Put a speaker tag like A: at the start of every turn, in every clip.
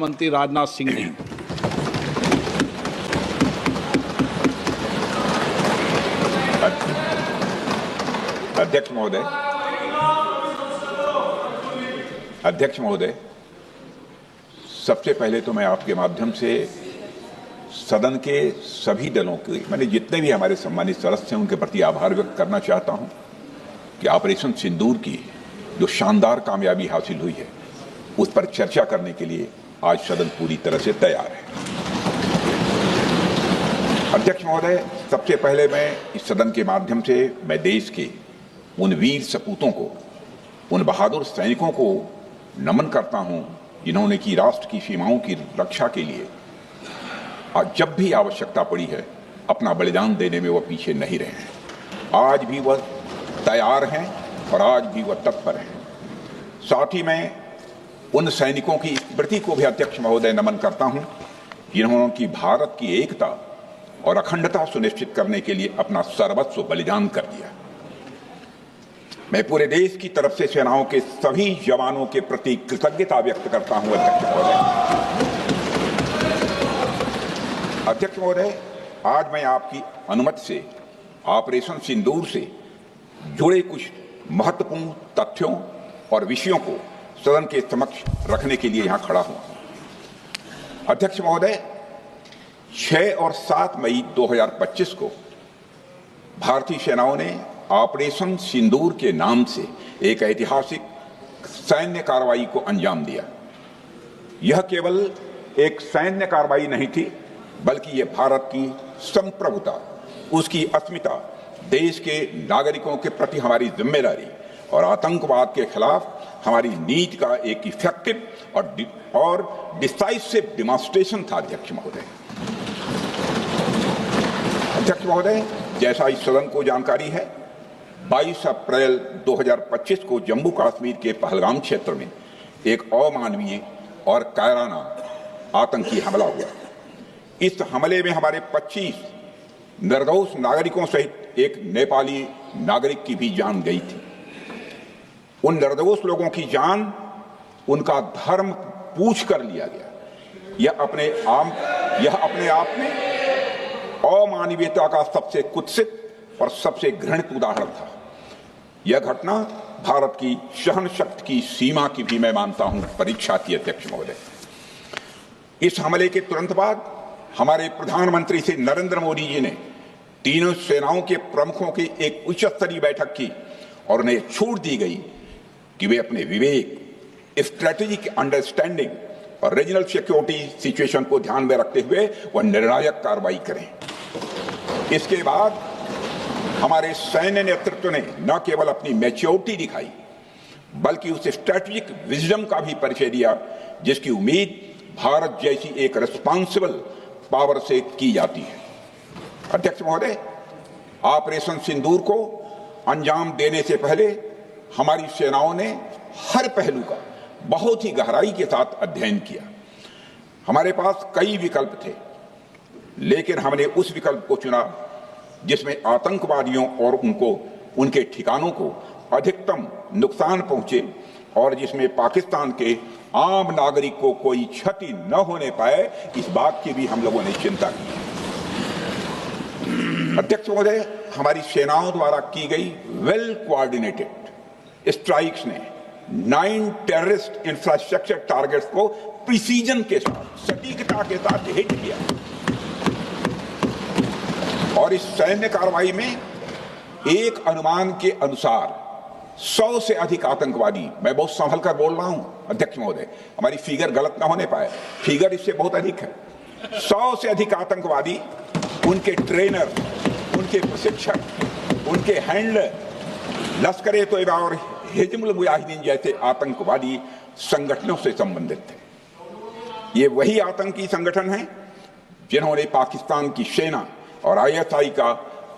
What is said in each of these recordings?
A: मंत्री राजनाथ सिंह जी।
B: अध्यक्ष महोदय, सबसे पहले तो मैं आपके माध्यम से सदन के सभी दलों के मैंने जितने भी हमारे सम्मानित सदस्य हैं उनके प्रति आभार व्यक्त करना चाहता हूं कि ऑपरेशन सिंदूर की जो शानदार कामयाबी हासिल हुई है उस पर चर्चा करने के लिए आज सदन पूरी तरह से तैयार है। अध्यक्ष महोदय, सबसे पहले मैं इस सदन के माध्यम से मैं देश के उन वीर सपूतों को, उन बहादुर सैनिकों को नमन करता हूं जिन्होंने की राष्ट्र की सीमाओं की रक्षा के लिए जब भी आवश्यकता पड़ी है अपना बलिदान देने में वह पीछे नहीं रहे हैं। आज भी वह तैयार हैं और आज भी वह तत्पर हैं। साथ ही मैं उन सैनिकों की स्मृति को भी अध्यक्ष महोदय नमन करता हूं जिन्होंने की भारत की एकता और अखंडता सुनिश्चित करने के लिए अपना सर्वस्व बलिदान कर दिया। मैं पूरे देश की तरफ से सेनाओं के सभी जवानों के प्रति कृतज्ञता व्यक्त करता हूं। अध्यक्ष महोदय, आज मैं आपकी अनुमति से ऑपरेशन सिंदूर से जुड़े कुछ महत्वपूर्ण तथ्यों और विषयों को सदन के समक्ष रखने के लिए यहां खड़ा हूं। अध्यक्ष महोदय, 6 और 7 मई 2025 को भारतीय सेनाओं ने ऑपरेशन सिंदूर के नाम से एक ऐतिहासिक सैन्य कार्रवाई को अंजाम दिया। यह केवल एक सैन्य कार्रवाई नहीं थी, बल्कि यह भारत की संप्रभुता, उसकी अस्मिता, देश के नागरिकों के प्रति हमारी जिम्मेदारी और आतंकवाद के खिलाफ हमारी नीति का एक इफेक्टिव और डिसाइसिव डेमोन्स्ट्रेशन था। अध्यक्ष महोदय, जैसा इस सदन को जानकारी है, 22 अप्रैल 2025 को जम्मू कश्मीर के पहलगाम क्षेत्र में एक अमानवीय और कायराना आतंकी हमला हुआ। इस हमले में हमारे 25 निर्दोष नागरिकों सहित एक नेपाली नागरिक की भी जान गई थी। उन निर्दोष लोगों की जान उनका धर्म पूछ कर लिया गया। यह अपने आप में अमानवीयता का सबसे कुत्सित और सबसे घृणित उदाहरण था। यह घटना भारत की सहन शक्ति की सीमा की भी मैं मानता हूं परीक्षा थी। अध्यक्ष महोदय, इस हमले के तुरंत बाद हमारे प्रधानमंत्री श्री नरेंद्र मोदी जी ने तीनों सेनाओं के प्रमुखों की एक उच्च स्तरीय बैठक की और उन्हें छूट दी गई कि वे अपने विवेक, स्ट्रेटेजिक अंडरस्टैंडिंग और रीजनल सिक्योरिटी सिचुएशन को ध्यान में रखते हुए वह निर्णायक कार्रवाई करें। इसके बाद हमारे सैन्य नेतृत्व ने न केवल अपनी मैच्योरिटी दिखाई, बल्कि उस स्ट्रेटेजिक विजडम का भी परिचय दिया जिसकी उम्मीद भारत जैसी एक रिस्पॉन्सिबल पावर से की जाती है। अध्यक्ष महोदय, ऑपरेशन सिंदूर को अंजाम देने से पहले हमारी सेनाओं ने हर पहलू का बहुत ही गहराई के साथ अध्ययन किया। हमारे पास कई विकल्प थे, लेकिन हमने उस विकल्प को चुना जिसमें आतंकवादियों और उनके ठिकानों को अधिकतम नुकसान पहुंचे और जिसमें पाकिस्तान के आम नागरिक को कोई क्षति न होने पाए, इस बात की भी हम लोगों ने चिंता की। अध्यक्ष महोदय, हमारी सेनाओं द्वारा की गई वेल कोऑर्डिनेटेड स्ट्राइक्स ने 9 टेररिस्ट इंफ्रास्ट्रक्चर टारगेट्स को प्रिसीजन के साथ, सटीकता के साथ हिट किया और इस सैन्य कार्रवाई में एक अनुमान के अनुसार 100 से अधिक आतंकवादी, मैं बहुत संभल कर बोल रहा हूं अध्यक्ष महोदय, हमारी फिगर गलत ना होने पाए, फिगर इससे बहुत अधिक है। 100 से अधिक आतंकवादी, उनके ट्रेनर, उनके प्रशिक्षक, उनके हैंडलर, लश्कर-ए तोयबा और हिजबुल मुजाहिदीन जैसे आतंकवादी संगठनों से संबंधित थे। ये वही आतंकी संगठन हैं जिन्होंने पाकिस्तान की सेना और ISI का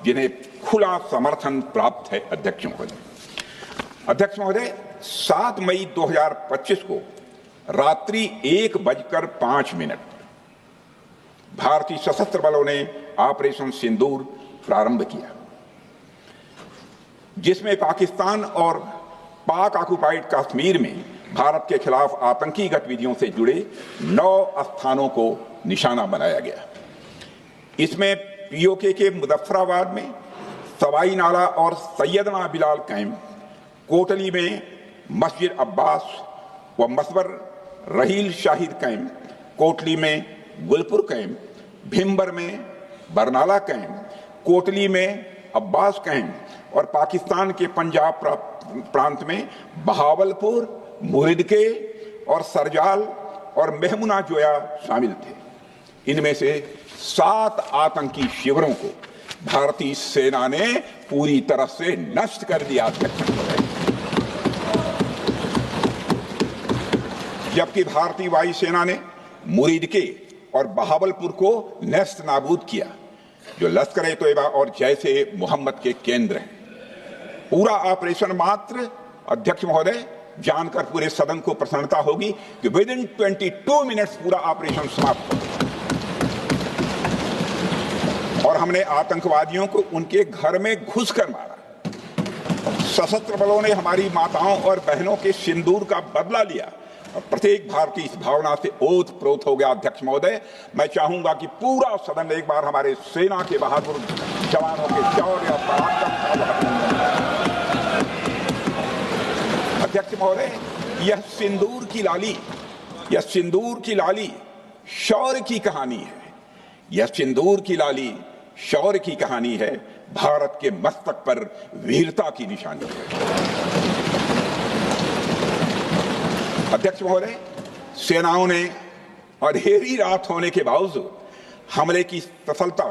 B: जिन्हें खुला समर्थन प्राप्त है। अध्यक्ष महोदय, 7 मई 2025 को रात्रि 1:05 भारतीय सशस्त्र बलों ने ऑपरेशन सिंदूर प्रारंभ किया, जिसमें पाकिस्तान और पाक ऑक्युपाइड कश्मीर में भारत के खिलाफ आतंकी गतिविधियों से जुड़े 9 स्थानों को निशाना बनाया गया। इसमें पीओके के मुजफ्फराबाद में सवाई नाला और सैयदना बिलाल कैंप, कोटली में मस्जिद अब्बास व मसबर रहील शाहिद कैंप, कोटली में गुलपुर कैंप, भिम्बर में बरनाला कैंप, कोटली में अब्बास कैंप और पाकिस्तान के पंजाब प्रांत में बहावलपुर, मुहिदके और सरजाल और मेहमुना जोया शामिल थे। इनमें से 7 आतंकी शिविरों को भारतीय सेना ने पूरी तरह से नष्ट कर दिया, जबकि भारतीय वायुसेना ने मुरीदके और बहावलपुर को नेस्त नाबूद किया, जो लश्कर-ए-तोयबा और जैशे मोहम्मद के केंद्र हैं। पूरा ऑपरेशन मात्र, अध्यक्ष महोदय, जानकर पूरे सदन को प्रसन्नता होगी कि विदिन 22 मिनट्स पूरा ऑपरेशन समाप्त हो गया और हमने आतंकवादियों को उनके घर में घुसकर मारा। सशस्त्र बलों ने हमारी माताओं और बहनों के सिंदूर का बदला लिया और प्रत्येक भारतीय इस भावना से ओत-प्रोत हो गया। अध्यक्ष महोदय, मैं चाहूंगा कि पूरा सदन एक बार हमारे सेना के बहादुर जवानों के शौर्य और पराक्रम का अभिनंदन करे। अध्यक्ष महोदय, यह सिंदूर की लाली शौर्य की कहानी है। यह सिंदूर की लाली शौर्य की कहानी है, भारत के मस्तक पर वीरता की निशानी है। अध्यक्ष महोदय, सेनाओं ने अंधेरी रात होने के बावजूद हमले की सफलता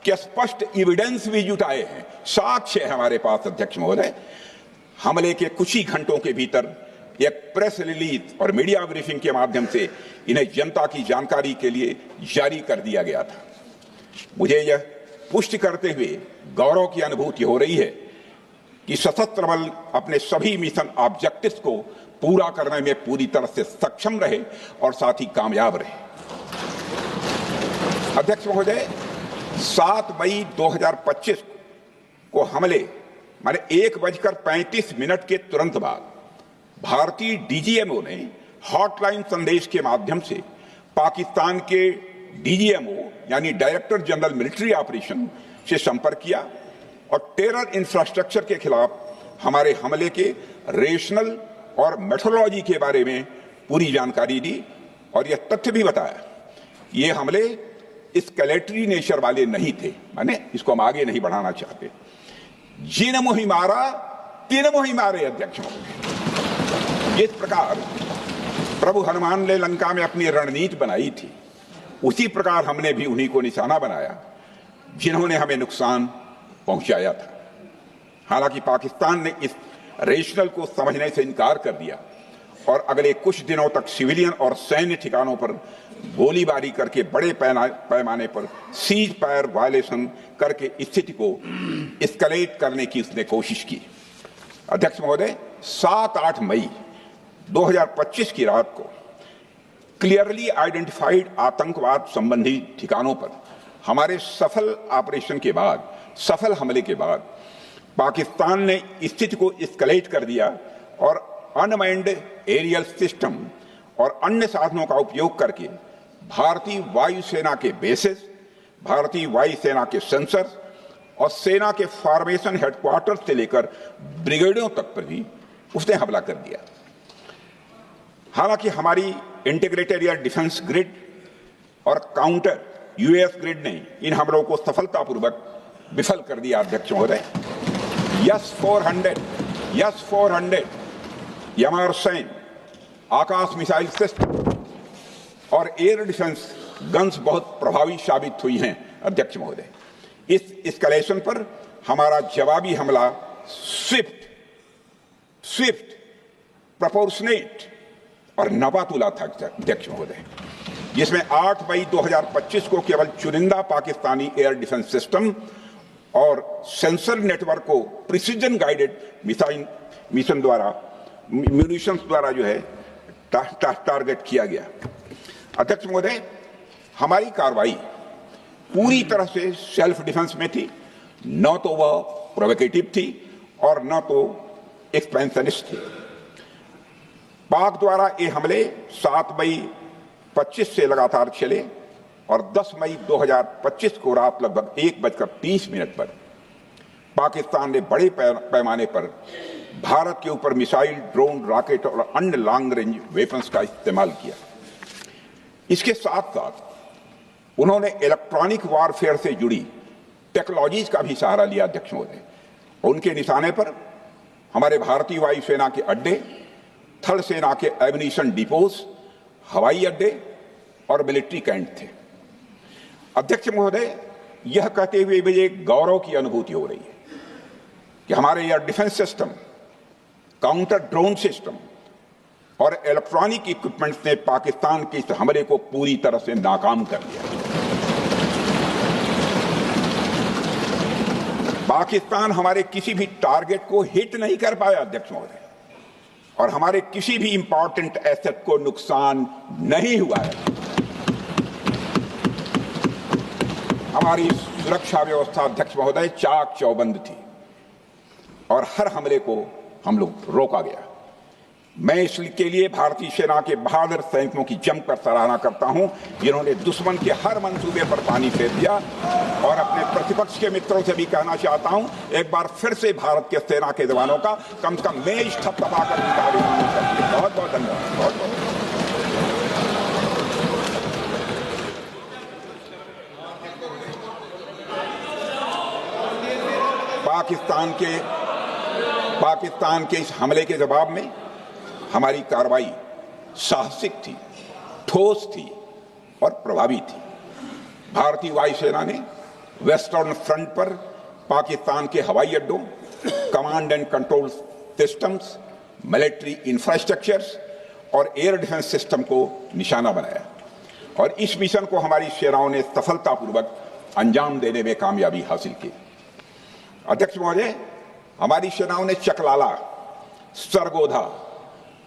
B: के स्पष्ट एविडेंस भी जुटाए हैं, साक्ष्य है हमारे पास। अध्यक्ष महोदय, हमले के कुछ ही घंटों के भीतर एक प्रेस रिलीज और मीडिया ब्रीफिंग के माध्यम से इन्हें जनता की जानकारी के लिए जारी कर दिया गया था। मुझे यह पुष्टि करते हुए गौरव की अनुभूति हो रही है कि सशस्त्र बल अपने सभी मिशन ऑब्जेक्टिव्स को पूरा करने में पूरी तरह से सक्षम रहे और साथ ही कामयाब रहे। अध्यक्ष महोदय, 7 मई 2025 को हमले माने 1:35 के तुरंत बाद भारतीय डीजीएमओ ने हॉटलाइन संदेश के माध्यम से पाकिस्तान के डीजीएमओ यानी डायरेक्टर जनरल मिलिट्री ऑपरेशन से संपर्क किया और टेरर इंफ्रास्ट्रक्चर के खिलाफ हमारे हमले के रेशनल और मेथोडोलॉजी के बारे में पूरी जानकारी दी और यह तथ्य भी बताया ये हमले एस्केलेटरी नेचर वाले नहीं थे, माने इसको हम आगे नहीं बढ़ाना चाहते। जिन मोहि मारा तीन मोहि मारे। अध्यक्ष, जिस प्रकार प्रभु हनुमान ने लंका में अपनी रणनीति बनाई थी, उसी प्रकार हमने भी उन्हीं को निशाना बनाया जिन्होंने हमें नुकसान पहुंचाया था। हालांकि पाकिस्तान ने इस रेशनल को समझने से इनकार कर दिया और अगले कुछ दिनों तक सिविलियन और सैन्य ठिकानों पर गोलीबारी करके बड़े पैमाने पर सीज फायर वायलेशन करके स्थिति को एस्केलेट करने की उसने कोशिश की। अध्यक्ष महोदय, 7-8 मई 2025 की रात को क्लियरली आइडेंटिफाइड आतंकवाद संबंधी ठिकानों पर हमारे सफल ऑपरेशन के बाद, सफल हमले के बाद पाकिस्तान ने स्थिति को एस्केलेट कर दिया और अनमैन्ड एरियल सिस्टम और अन्य साधनों का उपयोग करके भारतीय वायुसेना के बेसेस, भारतीय वायुसेना के सेंसर्स और सेना के फॉर्मेशन हेडक्वार्टर से लेकर ब्रिगेडों तक पर भी उसने हमला कर दिया। हालांकि हमारी इंटीग्रेटेड एयर डिफेंस ग्रिड और काउंटर यूएस ग्रिड ने इन हमलों को सफलतापूर्वक विफल कर दिया। अध्यक्ष महोदय, यस 400 यमारसैन आकाश मिसाइल सिस्टम और एयर डिफेंस गन्स बहुत प्रभावी साबित हुई हैं। अध्यक्ष महोदय, इस एस्केलेशन पर हमारा जवाबी हमला स्विफ्ट, प्रोपोर्शनेट और नवातुला था। अध्यक्ष महोदय, जिसमें 8 मई 2025 को केवल चुनिंदा पाकिस्तानी एयर डिफेंस सिस्टम और सेंसर नेटवर्क को प्रिसीजन गाइडेड मिशन द्वारा म्यूनिशंस द्वारा जो है टारगेट किया गया। अध्यक्ष महोदय, हमारी कार्रवाई पूरी तरह से सेल्फ डिफेंस में थी, न तो वह प्रोवोकेटिव थी और न तो एक्सपेंशनिस्ट थी। पाक द्वारा ये हमले 7 मई 25 से लगातार चले और 10 मई 2025 को रात लगभग 1:30 पर पाकिस्तान ने बड़े पैमाने पर भारत के ऊपर मिसाइल, ड्रोन, रॉकेट और अन्य लॉन्ग रेंज वेपन्स का इस्तेमाल किया। इसके साथ साथ उन्होंने इलेक्ट्रॉनिक वॉरफेयर से जुड़ी टेक्नोलॉजीज का भी सहारा लिया। अध्यक्ष महोदय, उनके निशाने पर हमारे भारतीय वायुसेना के अड्डे, थल सेना के एम्यूनिशन डिपोज, हवाई अड्डे और मिलिट्री कैंट थे। अध्यक्ष महोदय, यह कहते हुए मुझे गौरव की अनुभूति हो रही है कि हमारे air defence system, counter drone system और इलेक्ट्रॉनिक इक्विपमेंट्स ने पाकिस्तान के इस हमले को पूरी तरह से नाकाम कर दिया। पाकिस्तान हमारे किसी भी टारगेट को हिट नहीं कर पाया अध्यक्ष महोदय, और हमारे किसी भी इंपॉर्टेंट एसेट को नुकसान नहीं हुआ है। हमारी सुरक्षा व्यवस्था अध्यक्ष महोदय चाक चौबंद थी और हर हमले को हम लोग रोका गया। मैं इसके लिए भारतीय सेना के बहादुर सैनिकों की जमकर सराहना करता हूं, जिन्होंने दुश्मन के हर मंसूबे पर पानी फेर दिया। और अपने प्रतिपक्ष के मित्रों से भी कहना चाहता हूं, एक बार फिर से भारत के सेना के जवानों का कम से कम मेज थपथपाकर बहुत बहुत धन्यवाद। बहुत बहुत पाकिस्तान के इस हमले के जवाब में हमारी कार्रवाई साहसिक थी, ठोस थी और प्रभावी थी। भारतीय वायुसेना ने वेस्टर्न फ्रंट पर पाकिस्तान के हवाई अड्डों, command and control systems, military infrastructures और एयर डिफेंस सिस्टम को निशाना बनाया और इस मिशन को हमारी सेनाओं ने सफलतापूर्वक अंजाम देने में कामयाबी हासिल की। अध्यक्ष महोदय, हमारी सेनाओं ने चकलाला, सरगोधा,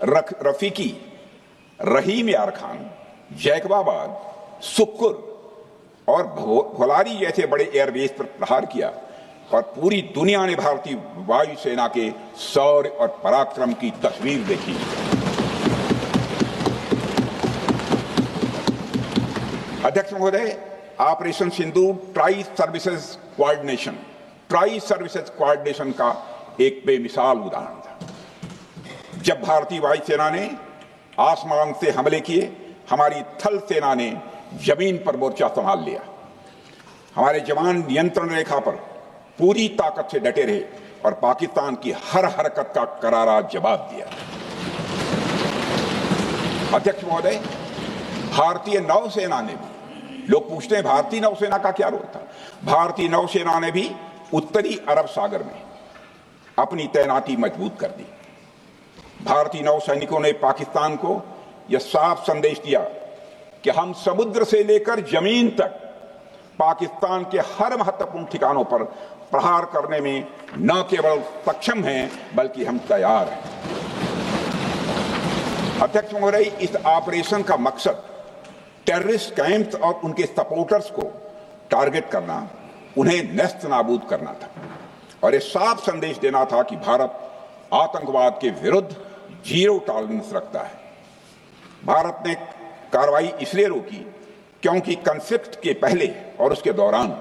B: रफीकी, रहीम यार खान, जैकबाबाद, सुक्कुर और भोलारी जैसे एयर एयरबेस पर प्रहार किया और पूरी दुनिया ने भारतीय वायुसेना के शौर्य और पराक्रम की तस्वीर देखी। अध्यक्ष महोदय, ऑपरेशन सिंदूर ट्राई सर्विसेज कोऑर्डिनेशन का एक बेमिसाल उदाहरण था। जब भारतीय वायुसेना ने आसमान से हमले किए, हमारी थल सेना ने जमीन पर मोर्चा संभाल लिया। हमारे जवान नियंत्रण रेखा पर पूरी ताकत से डटे रहे और पाकिस्तान की हर हरकत का करारा जवाब दिया। अध्यक्ष महोदय, भारतीय नौसेना ने भी, लोग पूछते हैं भारतीय नौसेना का क्या रोल था, भारतीय नौसेना ने भी उत्तरी अरब सागर में अपनी तैनाती मजबूत कर दी। भारतीय नौसैनिकों ने पाकिस्तान को यह साफ संदेश दिया कि हम समुद्र से लेकर जमीन तक पाकिस्तान के हर महत्वपूर्ण ठिकानों पर प्रहार करने में न केवल सक्षम हैं बल्कि हम तैयार हैं। अध्यक्ष महोदय, इस ऑपरेशन का मकसद टेररिस्ट कैंप्स और उनके सपोर्टर्स को टारगेट करना, उन्हें नेस्त नाबूद करना था और यह साफ संदेश देना था कि भारत आतंकवाद के विरुद्ध जीरो टॉलरेंस रखता है। भारत ने कार्रवाई इसलिए रोकी क्योंकि कॉन्फ्लिक्ट के पहले और उसके दौरान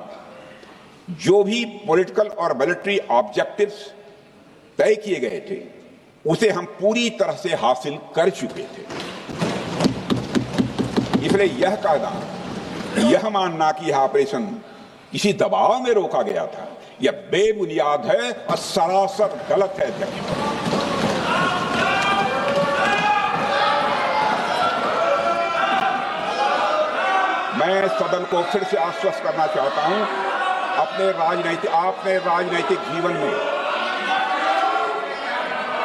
B: जो भी पॉलिटिकल और मिलिट्री ऑब्जेक्टिव्स तय किए गए थे उसे हम पूरी तरह से हासिल कर चुके थे। इसलिए यह कहना, यह मानना कि यह ऑपरेशन किसी दबाव में रोका गया था, यह बेबुनियाद है और सरासर गलत है। मैं सदन को फिर से आश्वस्त करना चाहता हूं, आपने राजनैतिक जीवन में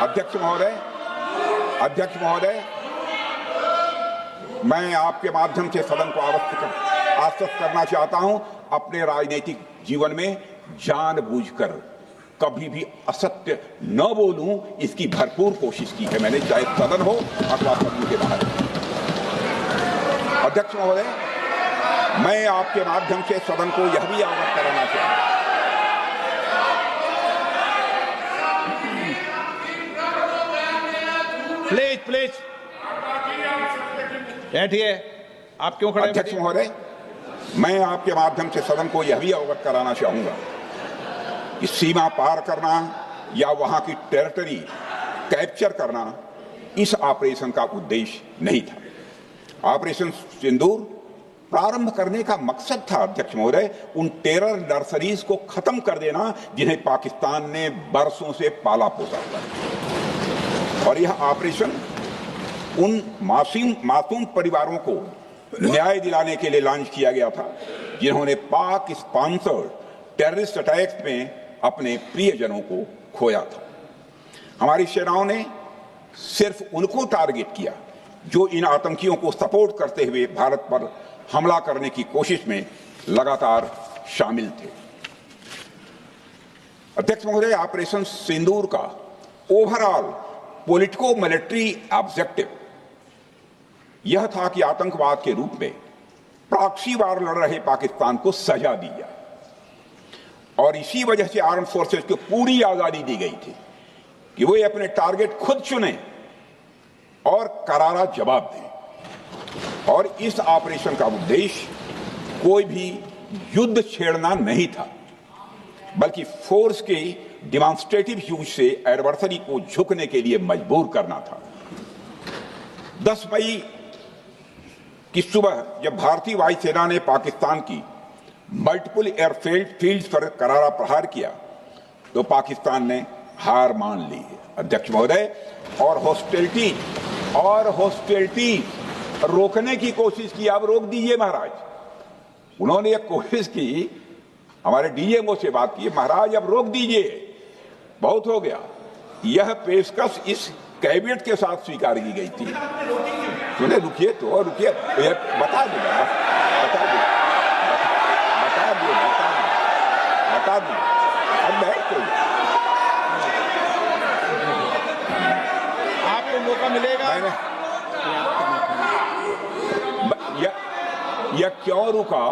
B: अध्यक्ष महोदय, मैं आपके माध्यम से सदन को आश्वस्त करना चाहता हूं, अपने राजनीतिक जीवन में जानबूझकर कभी भी असत्य न बोलूं, इसकी भरपूर कोशिश की है मैंने, चाहे सदन हो अथवा सदन के बाहर। अध्यक्ष महोदय, मैं आपके माध्यम से सदन को यह भी अवगत कराना चाहता हूं।
A: प्लीज बैठिए। आप क्यों खड़े हैं?
B: अध्यक्ष महोदय, मैं आपके माध्यम से सदन को यह भी अवगत कराना चाहूंगा कि सीमा पार करना या वहां की टेरिटरी कैप्चर करना इस ऑपरेशन का उद्देश्य नहीं था। ऑपरेशन सिंदूर प्रारंभ करने का मकसद था अध्यक्ष महोदय उन टेरर नर्सरीज को खत्म कर देना जिन्हें पाकिस्तान ने बरसों से पाला पोसा था। और यह ऑपरेशन उन मासूम परिवारों को न्याय दिलाने के लिए लॉन्च किया गया था जिन्होंने पाक स्पॉन्सर्ड टेररिस्ट अटैक्स में अपने प्रियजनों को खोया था। हमारी सेनाओं ने सिर्फ उनको टारगेट किया जो इन आतंकियों को सपोर्ट करते हुए भारत पर हमला करने की कोशिश में लगातार शामिल थे। अध्यक्ष महोदय, ऑपरेशन सिंदूर का ओवरऑल पॉलिटिको मिलिट्री ऑब्जेक्टिव यह था कि आतंकवाद के रूप में प्रॉक्सी वार लड़ रहे पाकिस्तान को सजा दी जाए और इसी वजह से आर्म फोर्सेस को पूरी आजादी दी गई थी कि वे अपने टारगेट खुद चुने और करारा जवाब दें। और इस ऑपरेशन का उद्देश्य कोई भी युद्ध छेड़ना नहीं था, बल्कि फोर्स के डिमॉन्स्ट्रेटिव यूज से एडवर्सरी को झुकने के लिए मजबूर करना था। 10 मई की सुबह जब भारतीय वायुसेना ने पाकिस्तान की मल्टीपल एयरफील्ड पर करारा प्रहार किया तो पाकिस्तान ने हार मान ली है अध्यक्ष महोदय, और हॉस्टिलिटी रोकने की कोशिश की। अब रोक दीजिए महाराज। उन्होंने एक कोशिश की, हमारे डीएमओ से बात की, महाराज अब रोक दीजिए, बहुत हो गया। यह पेशकश इस कैबिनेट के साथ स्वीकार की गई थी। सुने, रुकिए तो रुकिए, बता दूंगा, बता दूंगा। अब बैठ तो
A: आपको मौका मिलेगा।
B: यह क्यों रुका,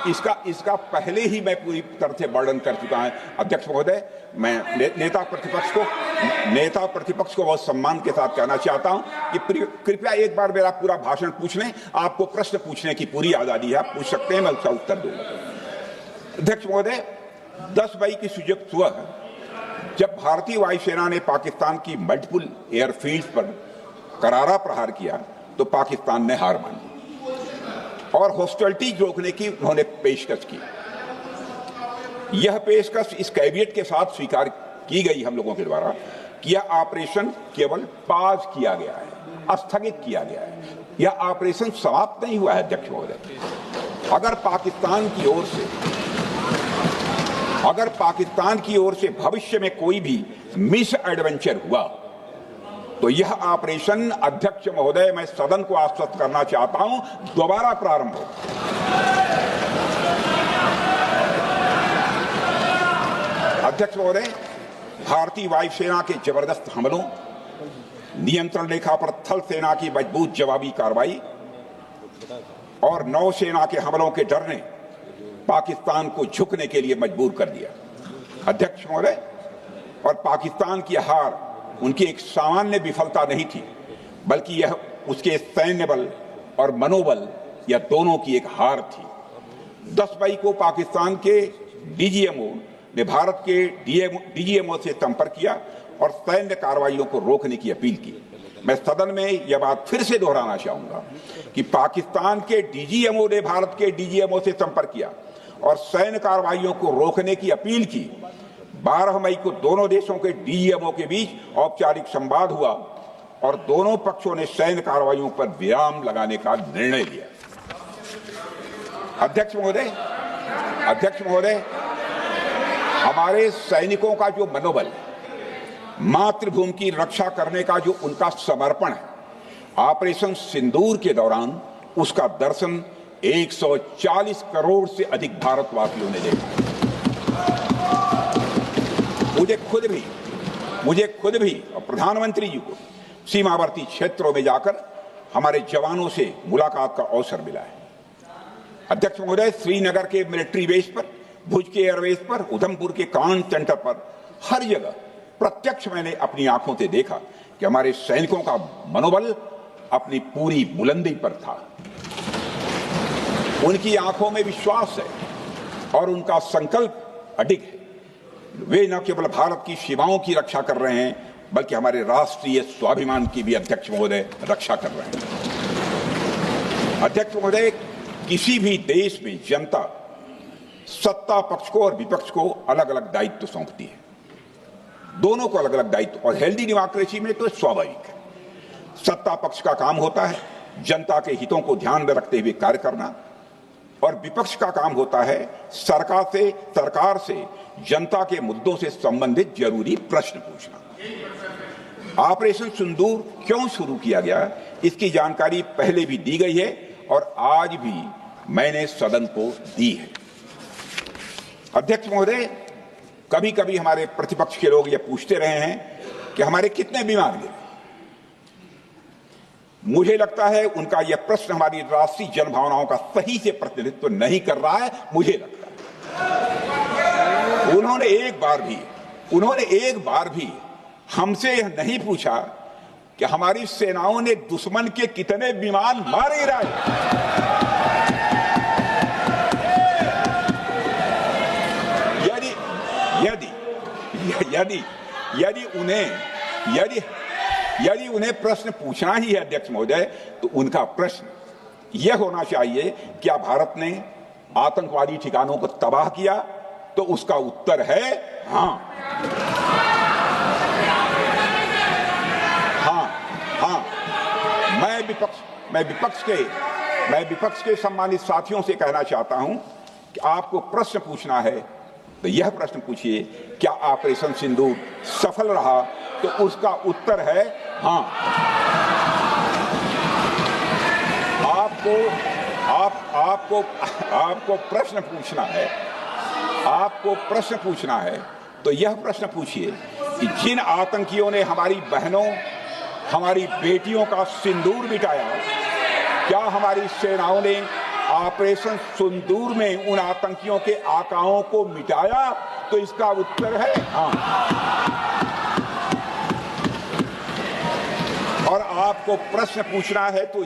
B: इसका पहले ही मैं पूरी तरह से वर्णन कर चुका हूं अध्यक्ष महोदय। मैं नेता प्रतिपक्ष को बहुत सम्मान के साथ कहना चाहता हूं कि कृपया एक बार मेरा पूरा भाषण पूछ लें। आपको प्रश्न पूछने की पूरी आजादी है, आप पूछ सकते हैं, मैं उसका उत्तर दूंगा। अध्यक्ष महोदय, 10 मई की सुबह जब भारतीय वायुसेना ने पाकिस्तान की मल्टीपल एयरफील्ड पर करारा प्रहार किया तो पाकिस्तान ने हार मानी और हॉस्टिलिटी रोकने की उन्होंने पेशकश की। यह पेशकश इस कैबिनेट के साथ स्वीकार की गई हम लोगों के द्वारा कि यह ऑपरेशन केवल पाज किया गया है, स्थगित किया गया है। यह ऑपरेशन समाप्त नहीं हुआ है अध्यक्ष महोदय। अगर पाकिस्तान की ओर से भविष्य में कोई भी मिस एडवेंचर हुआ तो यह ऑपरेशन अध्यक्ष महोदय, मैं सदन को आश्वस्त करना चाहता हूं, दोबारा प्रारंभ हो। अध्यक्ष महोदय, भारतीय वायुसेना के जबरदस्त हमलों, नियंत्रण रेखा पर थल सेना की मजबूत जवाबी कार्रवाई और नौसेना के हमलों के डर ने पाकिस्तान को झुकने के लिए मजबूर कर दिया अध्यक्ष महोदय। और पाकिस्तान की हार उनकी एक सामान्य विफलता नहीं थी, बल्कि यह उसके सैन्य बल और मनोबल या दोनों की एक हार थी। 10 मई को पाकिस्तान के डीजीएमओ ने भारत के डीजीएमओ से संपर्क किया और सैन्य कार्रवाइयों को रोकने की अपील की। मैं सदन में यह बात फिर से दोहराना चाहूंगा कि पाकिस्तान के डीजीएमओ ने भारत के डीजीएमओ से संपर्क किया और सैन्य कार्रवाइयों को रोकने की अपील की। 12 मई को दोनों देशों के डीजीएमओ के बीच औपचारिक संवाद हुआ और दोनों पक्षों ने सैन्य कार्रवाइयों पर विराम लगाने का निर्णय लिया। अध्यक्ष महोदय, हमारे सैनिकों का जो मनोबल, मातृभूमि की रक्षा करने का जो उनका समर्पण है, ऑपरेशन सिंदूर के दौरान उसका दर्शन 140 करोड़ से अधिक भारतवासियों ने देखा। मुझे खुद भी और प्रधानमंत्री जी को सीमावर्ती क्षेत्रों में जाकर हमारे जवानों से मुलाकात का अवसर मिला है। अध्यक्ष महोदय, श्रीनगर के मिलिट्री बेस पर, भुज के एयरबेस पर, उधमपुर के कमांड सेंटर पर, हर जगह प्रत्यक्ष मैंने अपनी आंखों से देखा कि हमारे सैनिकों का मनोबल अपनी पूरी बुलंदी पर था। उनकी आंखों में विश्वास है और उनका संकल्प अडिग है। वे न केवल भारत की सीमाओं की रक्षा कर रहे हैं, बल्कि हमारे राष्ट्रीय स्वाभिमान की भी अध्यक्ष महोदय रक्षा कर रहे हैं। अध्यक्ष महोदय, किसी भी देश में जनता सत्ता पक्ष को और विपक्ष को अलग अलग दायित्व सौंपती है, दोनों को अलग अलग दायित्व, और हेल्दी डेमोक्रेसी में तो स्वाभाविक है। सत्ता पक्ष का काम होता है जनता के हितों को ध्यान में रखते हुए कार्य करना, और विपक्ष का काम होता है सरकार से जनता के मुद्दों से संबंधित जरूरी प्रश्न पूछना। ऑपरेशन सिंदूर क्यों शुरू किया गया, इसकी जानकारी पहले भी दी गई है और आज भी मैंने सदन को दी है। अध्यक्ष महोदय, कभी कभी हमारे प्रतिपक्ष के लोग ये पूछते रहे हैं कि हमारे कितने बीमार गिरे। मुझे लगता है उनका यह प्रश्न हमारी राष्ट्रीय जनभावनाओं का सही से प्रतिनिधित्व नहीं कर रहा है। मुझे लगता है उन्होंने एक बार भी हमसे यह नहीं पूछा कि हमारी सेनाओं ने दुश्मन के कितने विमान मार गिराए। यदि उन्हें प्रश्न पूछना ही है अध्यक्ष महोदय, तो उनका प्रश्न यह होना चाहिए, क्या भारत ने आतंकवादी ठिकानों को तबाह किया? तो उसका उत्तर है हाँ। मैं विपक्ष के सम्मानित साथियों से कहना चाहता हूं कि आपको प्रश्न पूछना है तो यह प्रश्न पूछिए, क्या ऑपरेशन सिंदूर सफल रहा? तो उसका उत्तर है हाँ। आपको प्रश्न पूछना है तो यह प्रश्न पूछिए कि जिन आतंकियों ने हमारी बहनों, हमारी बेटियों का सिंदूर मिटाया, क्या हमारी सेनाओं ने ऑपरेशन सिंदूर में उन आतंकियों के आकाओं को मिटाया? तो इसका उत्तर है हाँ। और आपको प्रश्न पूछना है तो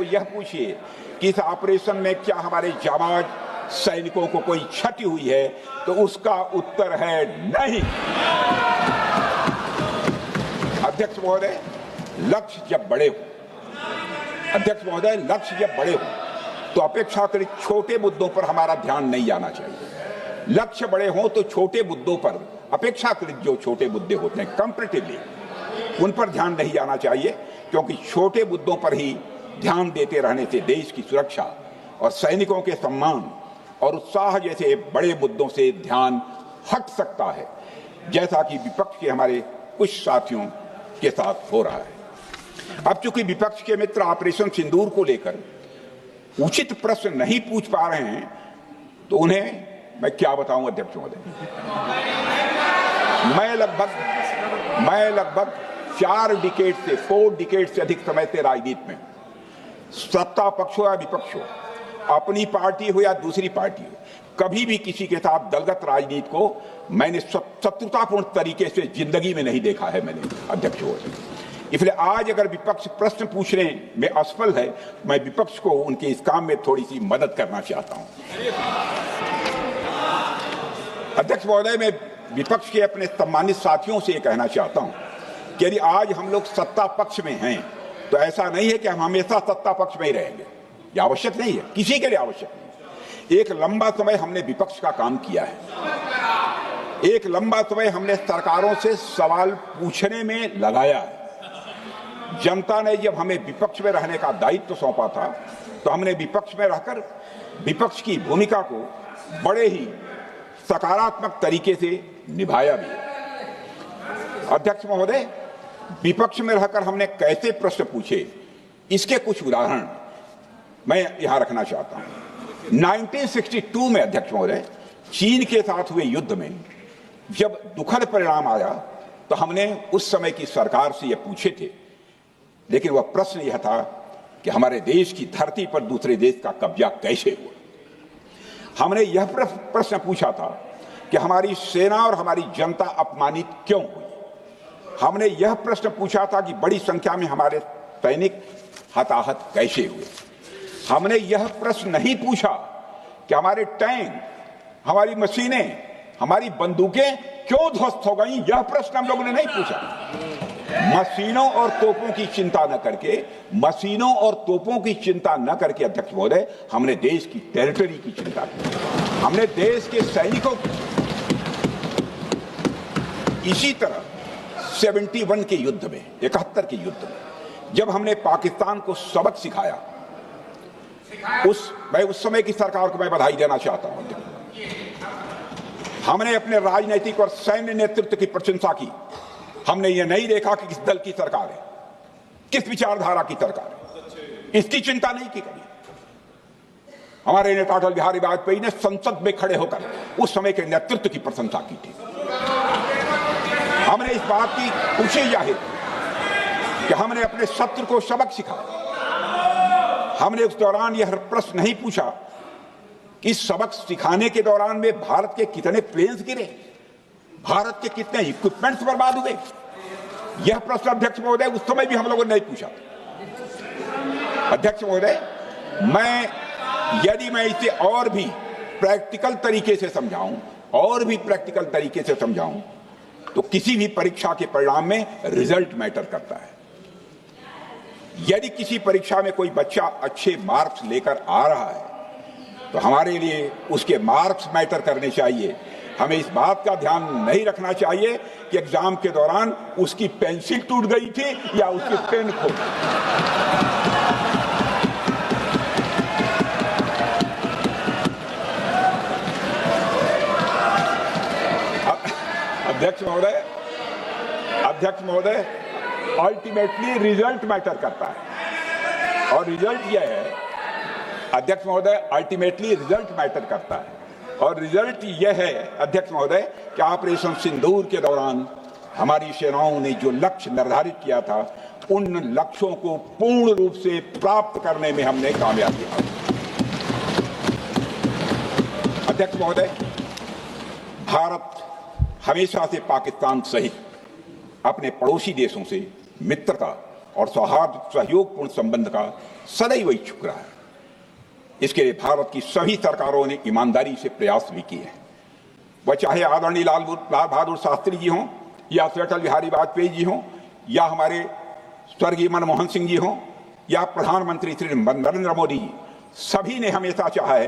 B: यह पूछिए कि इस ऑपरेशन में क्या हमारे जाबाज सैनिकों को कोई क्षति हुई है? तो उसका उत्तर है नहीं। अध्यक्ष महोदय, लक्ष्य जब बड़े हो तो अपेक्षाकृत छोटे मुद्दों पर हमारा ध्यान नहीं जाना चाहिए। लक्ष्य बड़े हों तो छोटे मुद्दों पर, अपेक्षाकृत जो छोटे मुद्दे होते हैं कंपैरेटिवली, उन पर ध्यान नहीं जाना चाहिए, क्योंकि छोटे मुद्दों पर ही ध्यान देते रहने से देश की सुरक्षा और सैनिकों के सम्मान और उत्साह जैसे बड़े मुद्दों से ध्यान हट सकता है, जैसा कि विपक्ष के हमारे कुछ साथियों के साथ हो रहा है। अब चूंकि विपक्ष के मित्र ऑपरेशन सिंदूर को लेकर उचित प्रश्न नहीं पूछ पा रहे हैं, तो उन्हें मैं क्या बताऊं अध्यक्ष महोदय। मैं लगभग 4 डिकेड से अधिक समय से राजनीति में, सत्ता पक्ष हो या विपक्ष हो, अपनी पार्टी हो या दूसरी पार्टी हो, कभी भी किसी के साथ दलगत राजनीति को मैंने शत्रुतापूर्ण तरीके से जिंदगी में नहीं देखा है मैंने अध्यक्ष महोदय। इसलिए आज अगर विपक्ष प्रश्न पूछने में असफल है, मैं विपक्ष को उनके इस काम में थोड़ी सी मदद करना चाहता हूं। अध्यक्ष महोदय, मैं विपक्ष के अपने सम्मानित साथियों से कहना चाहता हूं कि यदि आज हम लोग सत्ता पक्ष में हैं, तो ऐसा नहीं है कि हम हमेशा सत्ता पक्ष में ही रहेंगे। यह आवश्यक नहीं है, किसी के लिए आवश्यक नहीं। एक लंबा समय हमने विपक्ष का काम किया है, एक लंबा समय हमने सरकारों से सवाल पूछने में लगाया है। जनता ने जब हमें विपक्ष में रहने का दायित्व सौंपा था, तो हमने विपक्ष में रहकर विपक्ष की भूमिका को बड़े ही सकारात्मक तरीके से निभाया भी। अध्यक्ष महोदय, विपक्ष में रहकर हमने कैसे प्रश्न पूछे, इसके कुछ उदाहरण मैं यहां रखना चाहता हूं। 1962 में अध्यक्ष महोदय, चीन के साथ हुए युद्ध में जब दुखद परिणाम आया, तो हमने उस समय की सरकार से यह पूछे थे, लेकिन वह प्रश्न यह था कि हमारे देश की धरती पर दूसरे देश का कब्जा कैसे हुआ। हमने यह प्रश्न पूछा था कि हमारी सेना और हमारी जनता अपमानित क्यों हुई। हमने यह प्रश्न पूछा था कि बड़ी संख्या में हमारे सैनिक हताहत कैसे हुए। हमने यह प्रश्न नहीं पूछा कि हमारे टैंक, हमारी मशीनें, हमारी बंदूकें क्यों ध्वस्त हो गई। यह प्रश्न हम लोगों ने नहीं पूछा। मशीनों और तोपों की चिंता न करके, मशीनों और तोपों की चिंता न करके अध्यक्ष महोदय, हमने देश की टेरिटरी की चिंता की, हमने देश के सैनिकों की। इसी तरह 71 के युद्ध में, 71 के युद्ध में जब हमने पाकिस्तान को सबक सिखाया, मैं उस समय की सरकार को मैं बधाई देना चाहता हूं। हमने अपने राजनीतिक और सैन्य नेतृत्व की प्रशंसा की। हमने ये नहीं देखा कि किस दल की सरकार है, किस विचारधारा की सरकार है, इसकी चिंता नहीं की कभी। हमारे नेता अटल बिहारी वाजपेयी ने संसद में खड़े होकर उस समय के नेतृत्व की प्रशंसा की थी। हमने इस बात की खुशी जाहिर कि हमने अपने शत्रु को सबक सिखाया। हमने उस दौरान यह प्रश्न नहीं पूछा कि सबक सिखाने के दौरान में भारत के कितने प्लेन्स गिरे, भारत के कितने इक्विपमेंट्स बर्बाद हुए। यह प्रश्न अध्यक्ष महोदय उस समय भी हम लोगों ने नहीं पूछा। अध्यक्ष महोदय, यदि मैं इसे और भी प्रैक्टिकल तरीके से समझाऊं, तो किसी भी परीक्षा के परिणाम में रिजल्ट मैटर करता है। यदि किसी परीक्षा में कोई बच्चा अच्छे मार्क्स लेकर आ रहा है तो हमारे लिए उसके मार्क्स मैटर करने चाहिए। हमें इस बात का ध्यान नहीं रखना चाहिए कि एग्जाम के दौरान उसकी पेंसिल टूट गई थी या उसकी पेन खो गई। अध्यक्ष महोदय, अल्टीमेटली रिजल्ट मैटर करता है और रिजल्ट यह है, अध्यक्ष महोदय, अल्टीमेटली रिजल्ट मैटर करता है और रिजल्ट यह है अध्यक्ष महोदय कि ऑपरेशन सिंदूर के दौरान हमारी सेनाओं ने जो लक्ष्य निर्धारित किया था, उन लक्ष्यों को पूर्ण रूप से प्राप्त करने में हमने कामयाबी हासिल की। अध्यक्ष महोदय, भारत हमेशा से पाकिस्तान सहित अपने पड़ोसी देशों से मित्रता और सौहार्द सहयोगपूर्ण संबंध का सदैव इच्छुक रहा है। इसके लिए भारत की सभी सरकारों ने ईमानदारी से प्रयास भी किए हैं। वह चाहे आदरणीय लाल बहादुर शास्त्री जी हों या अटल बिहारी वाजपेयी जी हों या हमारे स्वर्गीय मनमोहन सिंह जी हों या प्रधानमंत्री श्री नरेंद्र मोदी जी, सभी ने हमेशा चाहा है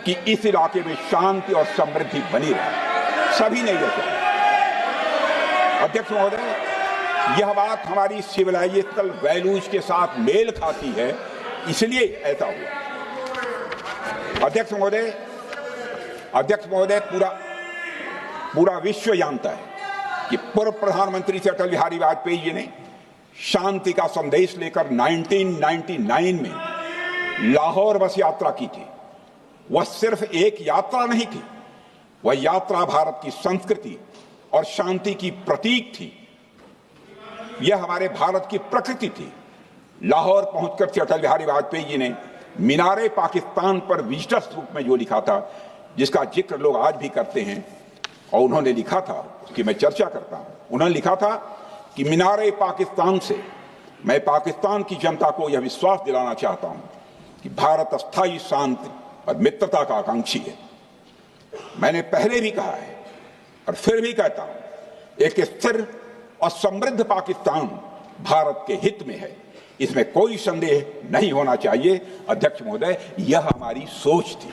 B: कि इस इलाके में शांति और समृद्धि बनी रहे। सभी ने यह चाहा। अध्यक्ष महोदय, यह बात हमारी सिविलाइजेशनल वैल्यूज के साथ मेल खाती है, इसलिए ऐसा हुआ। अध्यक्ष महोदय, पूरा विश्व जानता है कि पूर्व प्रधानमंत्री से अटल बिहारी वाजपेयी जी ने शांति का संदेश लेकर 1999 में लाहौर बस यात्रा की थी। वह सिर्फ एक यात्रा नहीं थी, वह यात्रा भारत की संस्कृति और शांति की प्रतीक थी। यह हमारे भारत की प्रकृति थी। लाहौर पहुंचकर अटल बिहारी वाजपेयी जी ने मीनारे पाकिस्तान पर विजिटर्स रूप में जो लिखा था, जिसका जिक्र लोग आज भी करते हैं, और उन्होंने लिखा था, उसकी मैं चर्चा करता हूं। उन्होंने लिखा था कि मीनारे पाकिस्तान से मैं पाकिस्तान की जनता को यह विश्वास दिलाना चाहता हूं कि भारत अस्थायी शांति और मित्रता का आकांक्षी है। मैंने पहले भी कहा है और फिर भी कहता हूं, एक स्थिर और समृद्ध पाकिस्तान भारत के हित में है, इसमें कोई संदेह नहीं होना चाहिए। अध्यक्ष महोदय, यह हमारी सोच थी,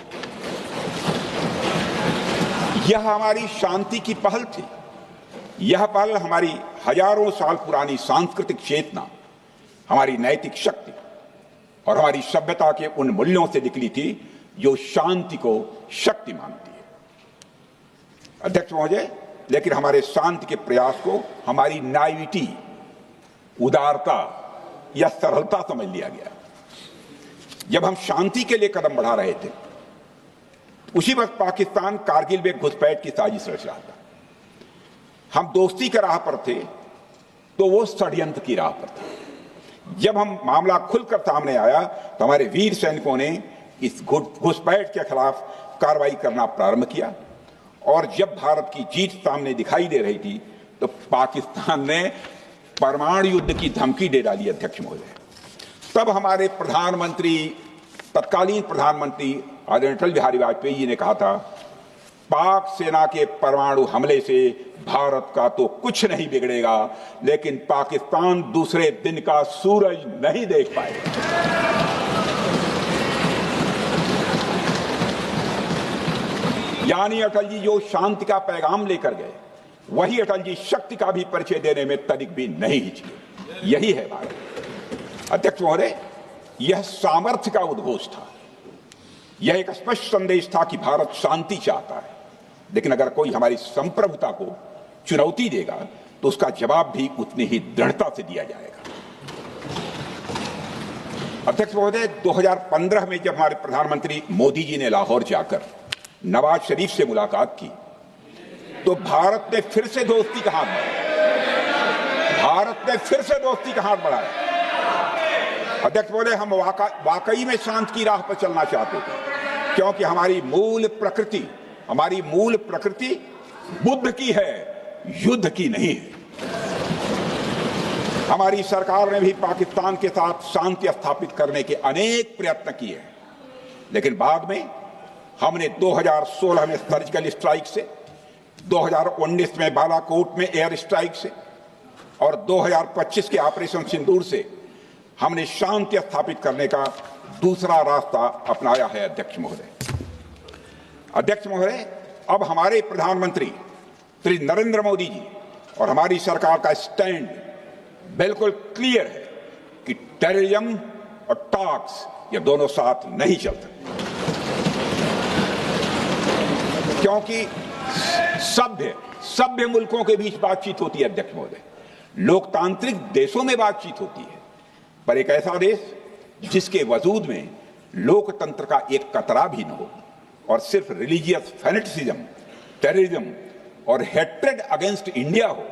B: यह हमारी शांति की पहल थी। यह पहल हमारी हजारों साल पुरानी सांस्कृतिक चेतना, हमारी नैतिक शक्ति और हमारी सभ्यता के उन मूल्यों से निकली थी जो शांति को शक्ति मानती है। अध्यक्ष महोदय, लेकिन हमारे शांति के प्रयास को हमारी नाइविटी, उदारता या सरलता समझ लिया गया। जब हम शांति के लिए कदम बढ़ा रहे थे, उसी वक्त पाकिस्तान कारगिल में घुसपैठ की साजिश रच रहा था। हम दोस्ती के राह पर थे तो वो षड्यंत्र की राह पर थे। जब हम मामला खुलकर सामने आया तो हमारे वीर सैनिकों ने इस घुसपैठ के खिलाफ कार्रवाई करना प्रारंभ किया, और जब भारत की जीत सामने दिखाई दे रही थी तो पाकिस्तान ने परमाणु युद्ध की धमकी दे डाली। अध्यक्ष महोदय, तब हमारे प्रधानमंत्री, तत्कालीन प्रधानमंत्री आदरणीय अटल बिहारी वाजपेयी जी ने कहा था, पाक सेना के परमाणु हमले से भारत का तो कुछ नहीं बिगड़ेगा, लेकिन पाकिस्तान दूसरे दिन का सूरज नहीं देख पाएगा। यानी अटल जी जो शांति का पैगाम लेकर गए, वही अटल जी शक्ति का भी परिचय देने में तनिक भी नहीं हिचके। यही है भारत। अध्यक्ष महोदय, यह सामर्थ्य का उद्घोष था। यह एक स्पष्ट संदेश था कि भारत शांति चाहता है, लेकिन अगर कोई हमारी संप्रभुता को चुनौती देगा तो उसका जवाब भी उतनी ही दृढ़ता से दिया जाएगा। अध्यक्ष महोदय, 2015 में जब हमारे प्रधानमंत्री मोदी जी ने लाहौर जाकर नवाज शरीफ से मुलाकात की, तो भारत ने फिर से दोस्ती का हाथ बढ़ाया। भारत ने फिर से दोस्ती का हाथ बढ़ाया। अध्यक्ष महोदय, हम वाकई में शांति की राह पर चलना चाहते थे, क्योंकि हमारी मूल प्रकृति बुद्ध की है, युद्ध की नहीं है। हमारी सरकार ने भी पाकिस्तान के साथ शांति स्थापित करने के अनेक प्रयत्न किए हैं, लेकिन बाद में हमने 2016 में सर्जिकल स्ट्राइक से, 2019 में बालाकोट में एयर स्ट्राइक से और 2025 के ऑपरेशन सिंदूर से हमने शांति स्थापित करने का दूसरा रास्ता अपनाया है। अध्यक्ष महोदय, अब हमारे प्रधानमंत्री श्री नरेंद्र मोदी जी और हमारी सरकार का स्टैंड बिल्कुल क्लियर है कि टेररिज्म और टॉक्स ये दोनों साथ नहीं चल सकते, क्योंकि सभ्य मुल्कों के बीच बातचीत होती है। अध्यक्ष महोदय, लोकतांत्रिक देशों में बातचीत होती है, पर एक ऐसा देश जिसके वजूद में लोकतंत्र का एक कतरा भी न हो और सिर्फ रिलीजियस फैनेटिसिज्म, टेररिज्म और हेट्रेड अगेंस्ट इंडिया हो,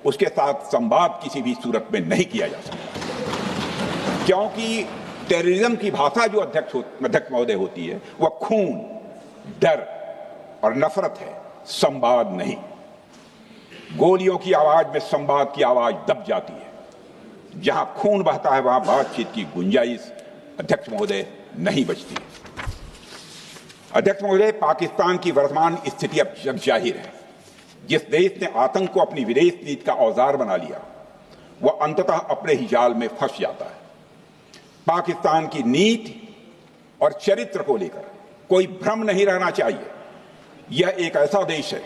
B: उसके साथ संवाद किसी भी सूरत में नहीं किया जा सकता। क्योंकि टेररिज्म की भाषा जो अध्यक्ष महोदय होती है, वह खून, डर और नफरत है, संवाद नहीं। गोलियों की आवाज में संवाद की आवाज दब जाती है। जहां खून बहता है वहां बातचीत की गुंजाइश अध्यक्ष महोदय नहीं बचती। अध्यक्ष महोदय, पाकिस्तान की वर्तमान स्थिति अब जग जाहिर है। जिस देश ने आतंक को अपनी विदेश नीति का औजार बना लिया, वह अंततः अपने ही जाल में फंस जाता है। पाकिस्तान की नीति और चरित्र को लेकर कोई भ्रम नहीं रहना चाहिए। यह एक ऐसा देश है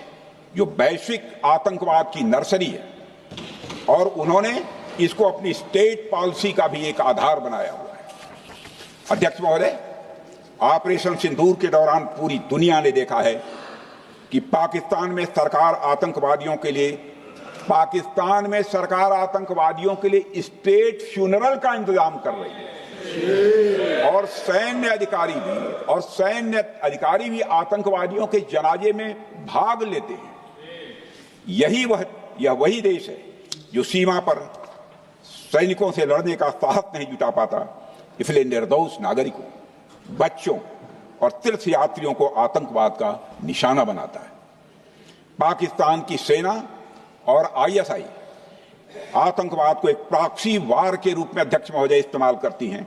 B: जो वैश्विक आतंकवाद की नर्सरी है और उन्होंने इसको अपनी स्टेट पॉलिसी का भी एक आधार बनाया हुआ है। अध्यक्ष महोदय, ऑपरेशन सिंदूर के दौरान पूरी दुनिया ने देखा है कि पाकिस्तान में सरकार आतंकवादियों के लिए स्टेट फ्यूनरल का इंतजाम कर रही है और सैन्य अधिकारी भी आतंकवादियों के जनाजे में भाग लेते हैं। यह वही देश है जो सीमा पर सैनिकों से लड़ने का साहस नहीं जुटा पाता, इसलिए निर्दोष नागरिकों, बच्चों और तीर्थ यात्रियों को आतंकवाद का निशाना बनाता है। पाकिस्तान की सेना और आईएसआई आतंकवाद को एक प्रॉक्सी वार के रूप में अध्यक्ष महोदय इस्तेमाल करती हैं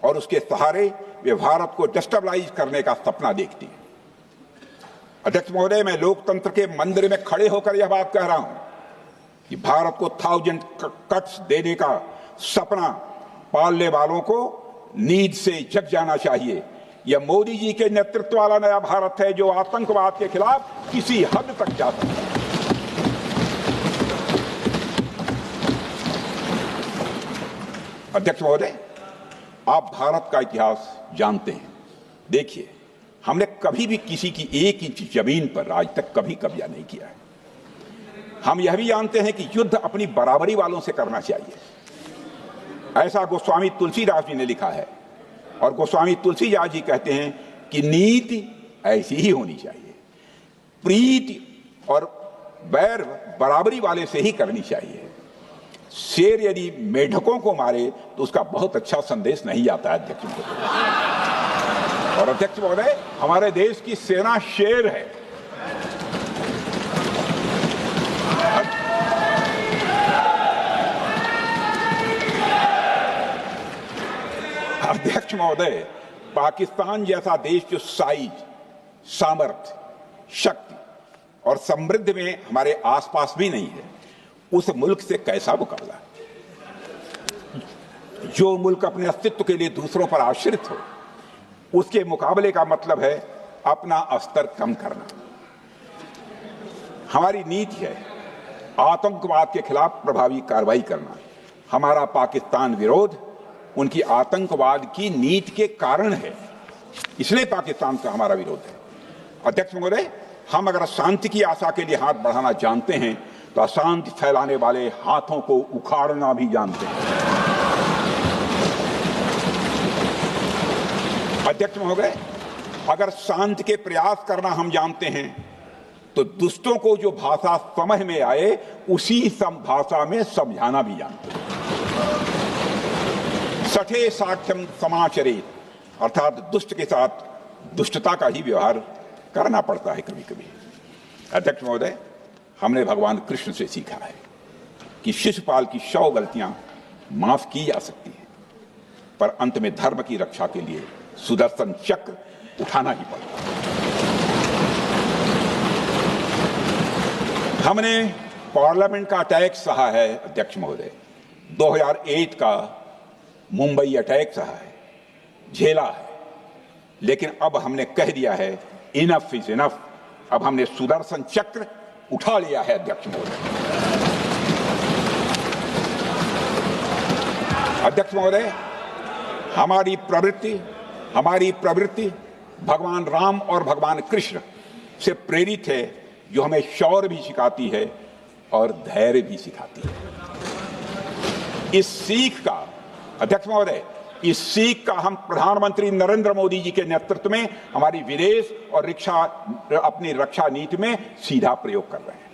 B: और उसके सहारे वे भारत को डिस्टेबलाइज करने का सपना देखती हैं। अध्यक्ष महोदय, मैं लोकतंत्र के मंदिर में खड़े होकर यह बात कह रहा हूं कि भारत को 1000 कट्स देने का सपना पालने वालों को नींद से जग जाना चाहिए। यह मोदी जी के नेतृत्व वाला नया भारत है जो आतंकवाद के खिलाफ किसी हद तक जा सकता है। अध्यक्ष महोदय, आप भारत का इतिहास जानते हैं। देखिए, हमने कभी भी किसी की 1 इंच जमीन पर आज तक कभी कब्जा नहीं किया है। हम यह भी जानते हैं कि युद्ध अपनी बराबरी वालों से करना चाहिए। ऐसा गोस्वामी तुलसीदास जी ने लिखा है और गोस्वामी तुलसीदास जी कहते हैं कि नीति ऐसी ही होनी चाहिए, प्रीति और बैर बराबरी वाले से ही करनी चाहिए। शेर यदि मेढकों को मारे तो उसका बहुत अच्छा संदेश नहीं आता है अध्यक्ष महोदय। और अध्यक्ष महोदय, हमारे देश की सेना शेर है। अध्यक्ष महोदय, पाकिस्तान जैसा देश जो साइज, सामर्थ्य, शक्ति और समृद्धि में हमारे आसपास भी नहीं है, उस मुल्क से कैसा मुकाबला? जो मुल्क अपने अस्तित्व के लिए दूसरों पर आश्रित हो, उसके मुकाबले का मतलब है अपना स्तर कम करना। हमारी नीति है आतंकवाद के खिलाफ प्रभावी कार्रवाई करना। हमारा पाकिस्तान विरोध उनकी आतंकवाद की नीति के कारण है, इसलिए पाकिस्तान का हमारा विरोध है। अध्यक्ष महोदय, हम अगर शांति की आशा के लिए हाथ बढ़ाना जानते हैं तो अशांति फैलाने वाले हाथों को उखाड़ना भी जानते हैं। अध्यक्ष महोदय, अगर शांति के प्रयास करना हम जानते हैं तो दुष्टों को जो भाषा समझ में आए उसी भाषा में समझाना भी जानते हैं। सठे साक्ष्यम समाचरित, अर्थात दुष्ट के साथ दुष्टता का ही व्यवहार करना पड़ता है कभी कभी। अध्यक्ष महोदय, हमने भगवान कृष्ण से सीखा है कि शिशुपाल की 100 गलतियां माफ की जा सकती हैं, पर अंत में धर्म की रक्षा के लिए सुदर्शन चक्र उठाना ही पड़ता है। हमने पार्लियामेंट का अटैक सहा है अध्यक्ष महोदय, 2001 का मुंबई अटैक सहा है, झेला है, लेकिन अब हमने कह दिया है इनफ इज इनफ। अब हमने सुदर्शन चक्र उठा लिया है अध्यक्ष महोदय। अध्यक्ष महोदय, हमारी प्रवृत्ति भगवान राम और भगवान कृष्ण से प्रेरित है, जो हमें शौर्य भी सिखाती है और धैर्य भी सिखाती है। इस सीख का अध्यक्ष महोदय, इस सीख का हम प्रधानमंत्री नरेंद्र मोदी जी के नेतृत्व में हमारी विदेश और अपनी रक्षा नीति में सीधा प्रयोग कर रहे हैं।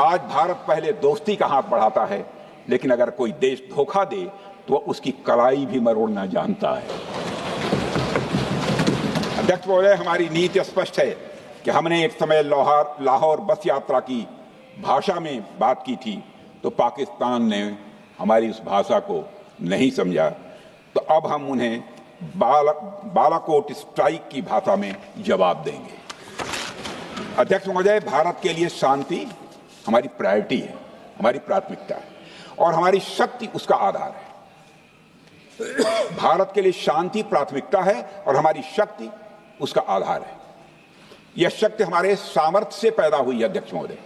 B: आज भारत पहले दोस्ती का हाथ बढ़ाता है, लेकिन अगर कोई देश धोखा दे तो उसकी कलाई भी मरोड़ना जानता है। अध्यक्ष महोदय, हमारी नीति स्पष्ट है कि हमने एक समय लाहौर बस यात्रा की भाषा में बात की थी, तो पाकिस्तान ने हमारी उस भाषा को नहीं समझा, तो अब हम उन्हें बालाकोट स्ट्राइक की भाषा में जवाब देंगे। अध्यक्ष महोदय, भारत के लिए शांति हमारी प्रायोरिटी है, हमारी प्राथमिकता है और हमारी शक्ति उसका आधार है। भारत के लिए शांति प्राथमिकता है और हमारी शक्ति उसका आधार है। यह शक्ति हमारे सामर्थ्य से पैदा हुई है अध्यक्ष महोदय,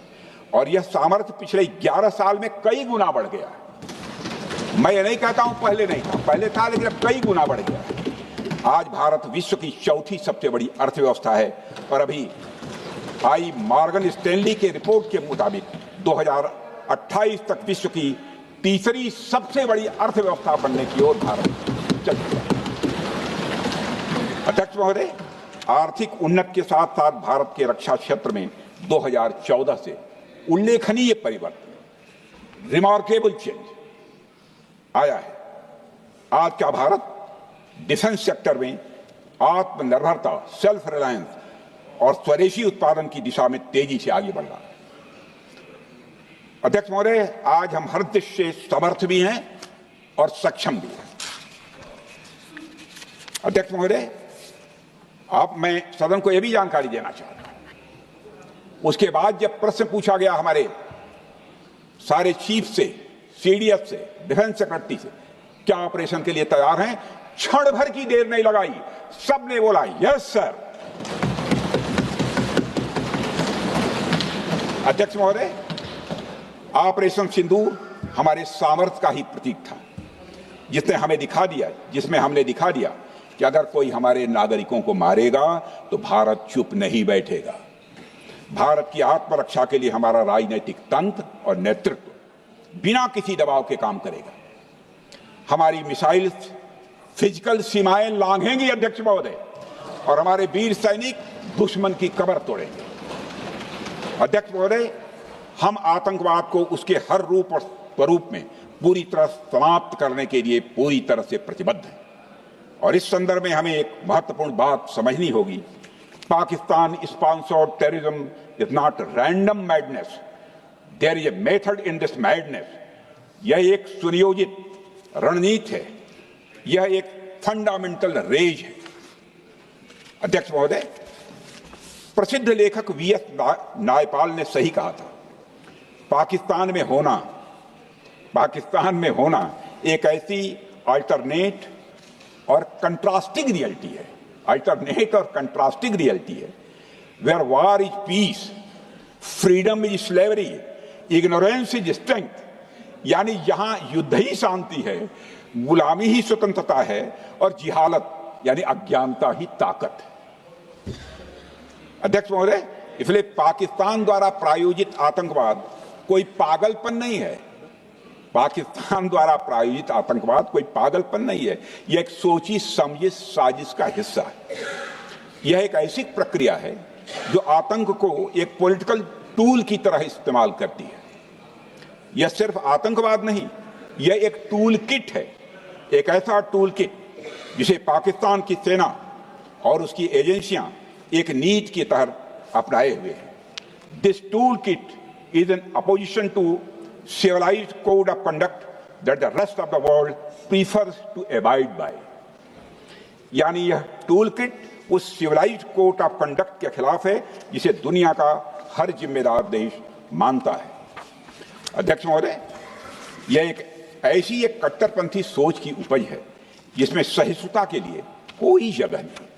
B: और यह सामर्थ्य पिछले 11 साल में कई गुना बढ़ गया है। मैं ये नहीं कहता हूं पहले नहीं था, पहले था, लेकिन अब कई गुना बढ़ गया है। आज भारत विश्व की चौथी सबसे बड़ी अर्थव्यवस्था है और अभी आई मॉर्गन स्टैनली के रिपोर्ट के मुताबिक 2028 तक विश्व की तीसरी सबसे बड़ी अर्थव्यवस्था बनने की ओर भारत चल रहा है। अध्यक्ष महोदय, आर्थिक उन्नति के साथ साथ भारत के रक्षा क्षेत्र में 2014 से उल्लेखनीय परिवर्तन, रिमार्केबल चेंज आया है। आज का भारत डिफेंस सेक्टर में आत्मनिर्भरता, सेल्फ रिलायंस और स्वदेशी उत्पादन की दिशा में तेजी से आगे बढ़ रहा है। अध्यक्ष महोदय, आज हम हर दृष्टि से समर्थ भी हैं और सक्षम भी हैं। अध्यक्ष महोदय, मैं सदन को यह भी जानकारी देना चाहता हूं, उसके बाद जब प्रश्न पूछा गया हमारे सारे चीफ से, सीडीएस से, डिफेंस सेक्रेटरी से, क्या ऑपरेशन के लिए तैयार हैं, क्षण भर की देर नहीं लगाई, सबने बोला यस सर। अध्यक्ष महोदय, ऑपरेशन सिंदूर हमारे सामर्थ्य का ही प्रतीक था, जिसमें हमने दिखा दिया कि अगर कोई हमारे नागरिकों को मारेगा तो भारत चुप नहीं बैठेगा। भारत की आत्मरक्षा के लिए हमारा राजनीतिक तंत्र और नेतृत्व बिना किसी दबाव के काम करेगा। हमारी मिसाइल फिजिकल सीमाएं लांघेंगी अध्यक्ष महोदय, और हमारे वीर सैनिक दुश्मन की कमर तोड़ेंगे। अध्यक्ष महोदय, हम आतंकवाद को उसके हर रूप और स्वरूप में पूरी तरह समाप्त करने के लिए पूरी तरह से प्रतिबद्ध हैं, और इस संदर्भ में हमें एक महत्वपूर्ण बात समझनी होगी। Pakistan sponsored terrorism is not random madness, there is a method in this madness. यह एक सुनियोजित रणनीति है, यह एक फंडामेंटल रेज है। अध्यक्ष महोदय, प्रसिद्ध लेखक वीएस नायपाल ने सही कहा था, पाकिस्तान में होना एक ऐसी अल्टरनेट और कंट्रास्टिंग रियलिटी है, where war is peace, freedom is slavery, ignorance is strength, यानी यहां युद्ध ही शांति है, गुलामी ही स्वतंत्रता है और जिहालत यानी अज्ञानता ही ताकत है। अध्यक्ष महोदय, इसलिए पाकिस्तान द्वारा प्रायोजित आतंकवाद कोई पागलपन नहीं है। पाकिस्तान द्वारा प्रायोजित आतंकवाद कोई पागलपन नहीं है, यह एक सोची समझी साजिश का हिस्सा है। यह एक ऐसी प्रक्रिया है जो आतंक को एक पॉलिटिकल टूल की तरह इस्तेमाल करती है। यह सिर्फ आतंकवाद नहीं, यह एक टूल किट है, एक ऐसा टूल किट जिसे पाकिस्तान की सेना और उसकी एजेंसियां एक नीति के तहत अपनाए हुए हैं। This toolkit is an opposition to civilized code of conduct that the rest of the world prefers to abide by। यानी यह टूल किट उस सिविलाइज्ड कोड ऑफ कंडक्ट के खिलाफ है जिसे दुनिया का हर जिम्मेदार देश मानता है। अध्यक्ष महोदय, यह एक कट्टरपंथी सोच की उपज है जिसमें सहिष्णुता के लिए कोई जगह नहीं।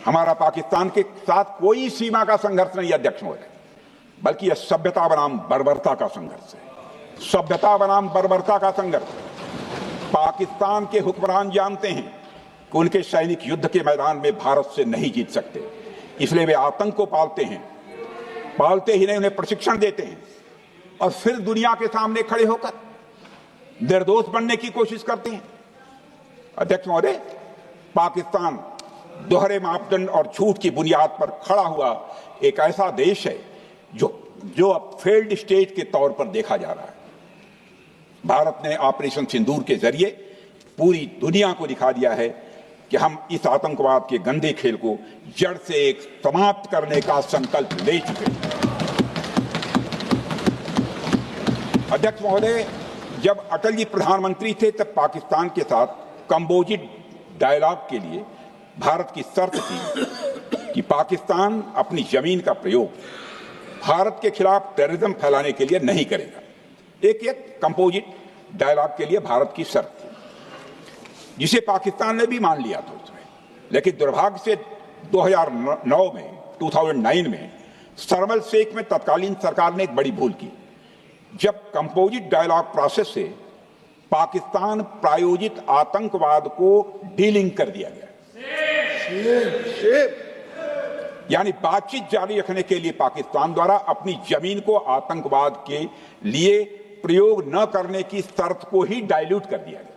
B: हमारा पाकिस्तान के साथ कोई सीमा का संघर्ष नहीं है अध्यक्ष महोदय, बल्कि यह सभ्यता बनाम बर्बरता का संघर्ष है। पाकिस्तान के हुक्मरान जानते हैं कि उनके सैनिक युद्ध के मैदान में भारत से नहीं जीत सकते, इसलिए वे आतंक को पालते ही नहीं, उन्हें प्रशिक्षण देते हैं और फिर दुनिया के सामने खड़े होकर निर्दोष बनने की कोशिश करते हैं। अध्यक्ष महोदय, पाकिस्तान दोहरे मापदंड और झूठ की बुनियाद पर खड़ा हुआ एक ऐसा देश है जो अब फेल्ड स्टेट के तौर पर देखा जा रहा है। भारत ने ऑपरेशन सिंदूर के जरिए पूरी दुनिया को दिखा दिया है कि हम इस आतंकवाद के गंदे खेल को जड़ से समाप्त करने का संकल्प ले चुके हैं। अध्यक्ष महोदय, जब अटल जी प्रधानमंत्री थे तब पाकिस्तान के साथ कंबोजिट डायलॉग के लिए भारत की शर्त थी कि पाकिस्तान अपनी जमीन का प्रयोग भारत के खिलाफ टेररिज्म फैलाने के लिए नहीं करेगा। एक कंपोजिट डायलॉग के लिए भारत की शर्त थी, जिसे पाकिस्तान ने भी मान लिया था उसमें। लेकिन दुर्भाग्य से 2009 में शर्म एल शेख में तत्कालीन सरकार ने एक बड़ी भूल की, जब कंपोजिट डायलॉग प्रोसेस से पाकिस्तान प्रायोजित आतंकवाद को डीलिंक कर दिया गया। यानी बातचीत जारी रखने के लिए पाकिस्तान द्वारा अपनी जमीन को आतंकवाद के लिए प्रयोग न करने की शर्त को ही डाइल्यूट कर दिया गया।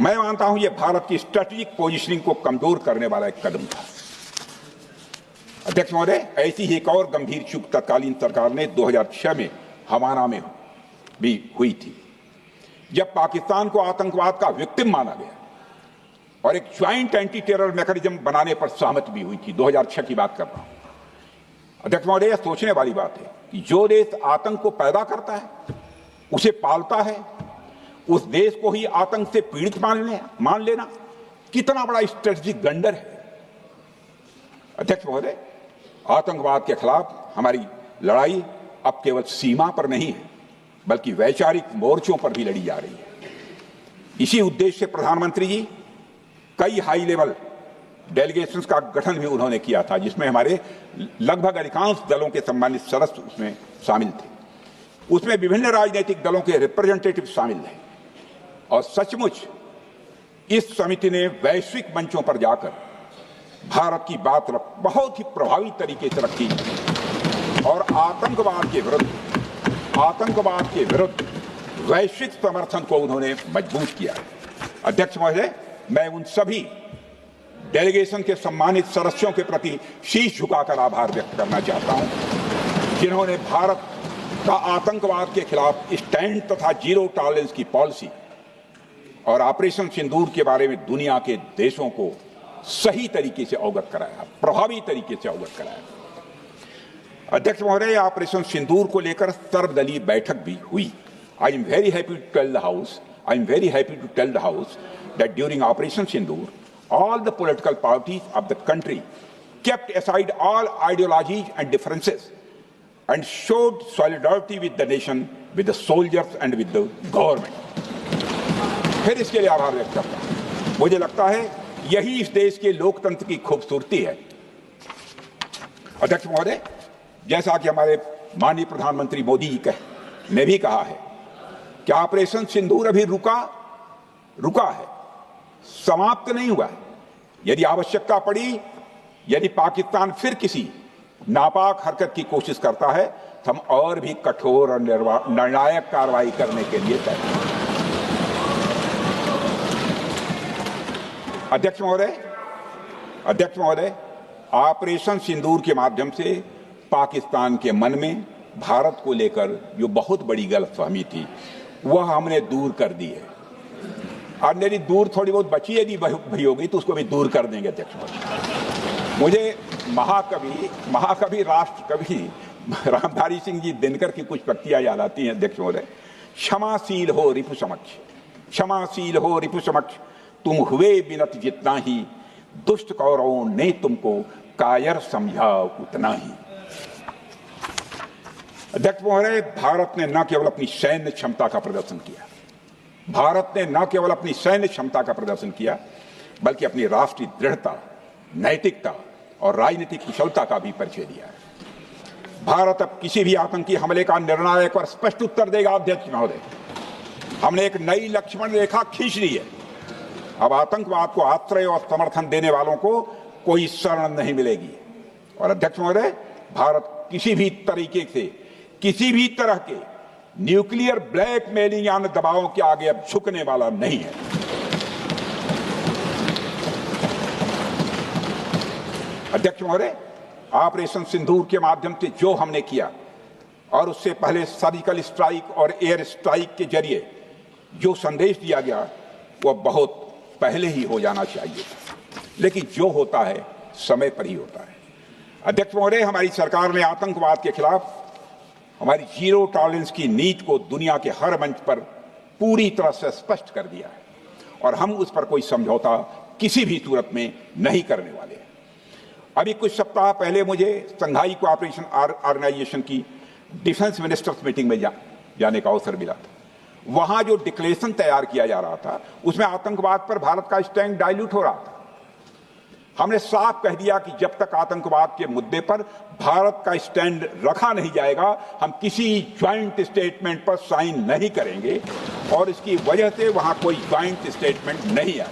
B: मैं मानता हूं यह भारत की स्ट्रेटेजिक पोजीशनिंग को कमजोर करने वाला एक कदम था। अध्यक्ष महोदय, ऐसी ही एक और गंभीर चूक तत्कालीन सरकार ने 2006 में हवाना में भी हुई थी, जब पाकिस्तान को आतंकवाद का विक्टिम माना गया और एक ज्वाइंट एंटी टेरर मैकेनिज्म बनाने पर सहमति भी हुई थी। 2006 की बात कर रहा हूं। अध्यक्ष महोदय, यह सोचने वाली बात है कि जो देश आतंक को पैदा करता है, उसे पालता है, उस देश को ही आतंक से पीड़ित मान लेना कितना बड़ा स्ट्रेटेजिक ब्लंडर है। अध्यक्ष महोदय, आतंकवाद के खिलाफ हमारी लड़ाई अब केवल सीमा पर नहीं है, बल्कि वैचारिक मोर्चों पर भी लड़ी जा रही है। इसी उद्देश्य से प्रधानमंत्री जी कई हाई लेवल डेलीगेशंस का गठन भी उन्होंने किया था, जिसमें हमारे लगभग अधिकांश दलों के सम्मानित सदस्य उसमें शामिल थे। उसमें विभिन्न राजनीतिक दलों के रिप्रेजेंटेटिव शामिल थे और सचमुच इस समिति ने वैश्विक मंचों पर जाकर भारत की बात बहुत ही प्रभावी तरीके से रखी और आतंकवाद के विरुद्ध वैश्विक समर्थन को उन्होंने मजबूत किया। अध्यक्ष महोदय, मैं उन सभी डेलीगेशन के सम्मानित सदस्यों के प्रति शीश झुकाकर आभार व्यक्त करना चाहता हूं, जिन्होंने भारत का आतंकवाद के खिलाफ स्टैंड तथा जीरो टॉलरेंस की पॉलिसी और ऑपरेशन सिंदूर के बारे में दुनिया के देशों को सही तरीके से अवगत कराया, प्रभावी तरीके से अवगत कराया। अध्यक्ष महोदय, ऑपरेशन सिंदूर को लेकर सर्वदलीय बैठक भी हुई। I am very happy to tell the house I am very happy to tell the House that during Operation Sindoor, all the political parties of the country kept aside all ideologies and differences and showed solidarity with the nation, with the soldiers and with the government. फिर इसके लिए आभार व्यक्त करता हूं। मुझे लगता है यही इस देश के लोकतंत्र की खूबसूरती है। अध्यक्ष महोदय, जैसा कि हमारे माननीय प्रधानमंत्री मोदी जी ने भी कहा है कि ऑपरेशन सिंदूर अभी रुका है, समाप्त नहीं हुआ है। यदि आवश्यकता पड़ी, यदि पाकिस्तान फिर किसी नापाक हरकत की कोशिश करता है तो हम और भी कठोर और निर्णायक कार्रवाई करने के लिए तैयार हैं। अध्यक्ष महोदय, ऑपरेशन सिंदूर के माध्यम से पाकिस्तान के मन में भारत को लेकर जो बहुत बड़ी गलतफहमी थी वह हमने दूर कर दी है। और मेरी दूर थोड़ी बहुत बची है, भई होगी तो उसको भी दूर कर देंगे। अध्यक्ष महोदय, मुझे महाकवि राष्ट्र कवि रामधारी सिंह जी दिनकर की कुछ पंक्तियां याद आती हैं। अध्यक्ष महोदय, क्षमाशील हो रिपु समक्ष, तुम हुए विनत जितना ही, दुष्ट कौरवों ने तुमको कायर समझा उतना ही। अध्यक्ष महोदय, भारत ने न केवल अपनी सैन्य क्षमता का प्रदर्शन किया, बल्कि अपनी राष्ट्रीय दृढ़ता, नैतिकता और राजनीतिक कुशलता का भी परिचय दिया है। भारत अब किसी भी आतंकी हमले का निर्णायक और स्पष्ट उत्तर देगा। अध्यक्ष महोदय, हमने एक नई लक्ष्मण रेखा खींच ली है। अब आतंकवाद को आश्रय और समर्थन देने वालों को कोई शरण नहीं मिलेगी। और अध्यक्ष महोदय, भारत किसी भी तरह के न्यूक्लियर ब्लैकमेलिंग या दबावों के आगे अब झुकने वाला नहीं है। अध्यक्ष महोदय, ऑपरेशन सिंदूर के माध्यम से जो हमने किया और उससे पहले सर्जिकल स्ट्राइक और एयर स्ट्राइक के जरिए जो संदेश दिया गया वह बहुत पहले ही हो जाना चाहिए, लेकिन जो होता है समय पर ही होता है। अध्यक्ष महोदय, हमारी सरकार ने आतंकवाद के खिलाफ हमारी जीरो टॉलरेंस की नीति को दुनिया के हर मंच पर पूरी तरह से स्पष्ट कर दिया है और हम उस पर कोई समझौता किसी भी सूरत में नहीं करने वाले हैं। अभी कुछ सप्ताह पहले मुझे शंघाई कोऑपरेशन ऑर्गेनाइजेशन की डिफेंस मिनिस्टर्स मीटिंग में जाने का अवसर मिला था। वहां जो डिक्लेरेशन तैयार किया जा रहा था उसमें आतंकवाद पर भारत का स्टैंड डाइल्यूट हो रहा था। हमने साफ कह दिया कि जब तक आतंकवाद के मुद्दे पर भारत का स्टैंड रखा नहीं जाएगा, हम किसी ज्वाइंट स्टेटमेंट पर साइन नहीं करेंगे और इसकी वजह से वहां कोई ज्वाइंट स्टेटमेंट नहीं आया।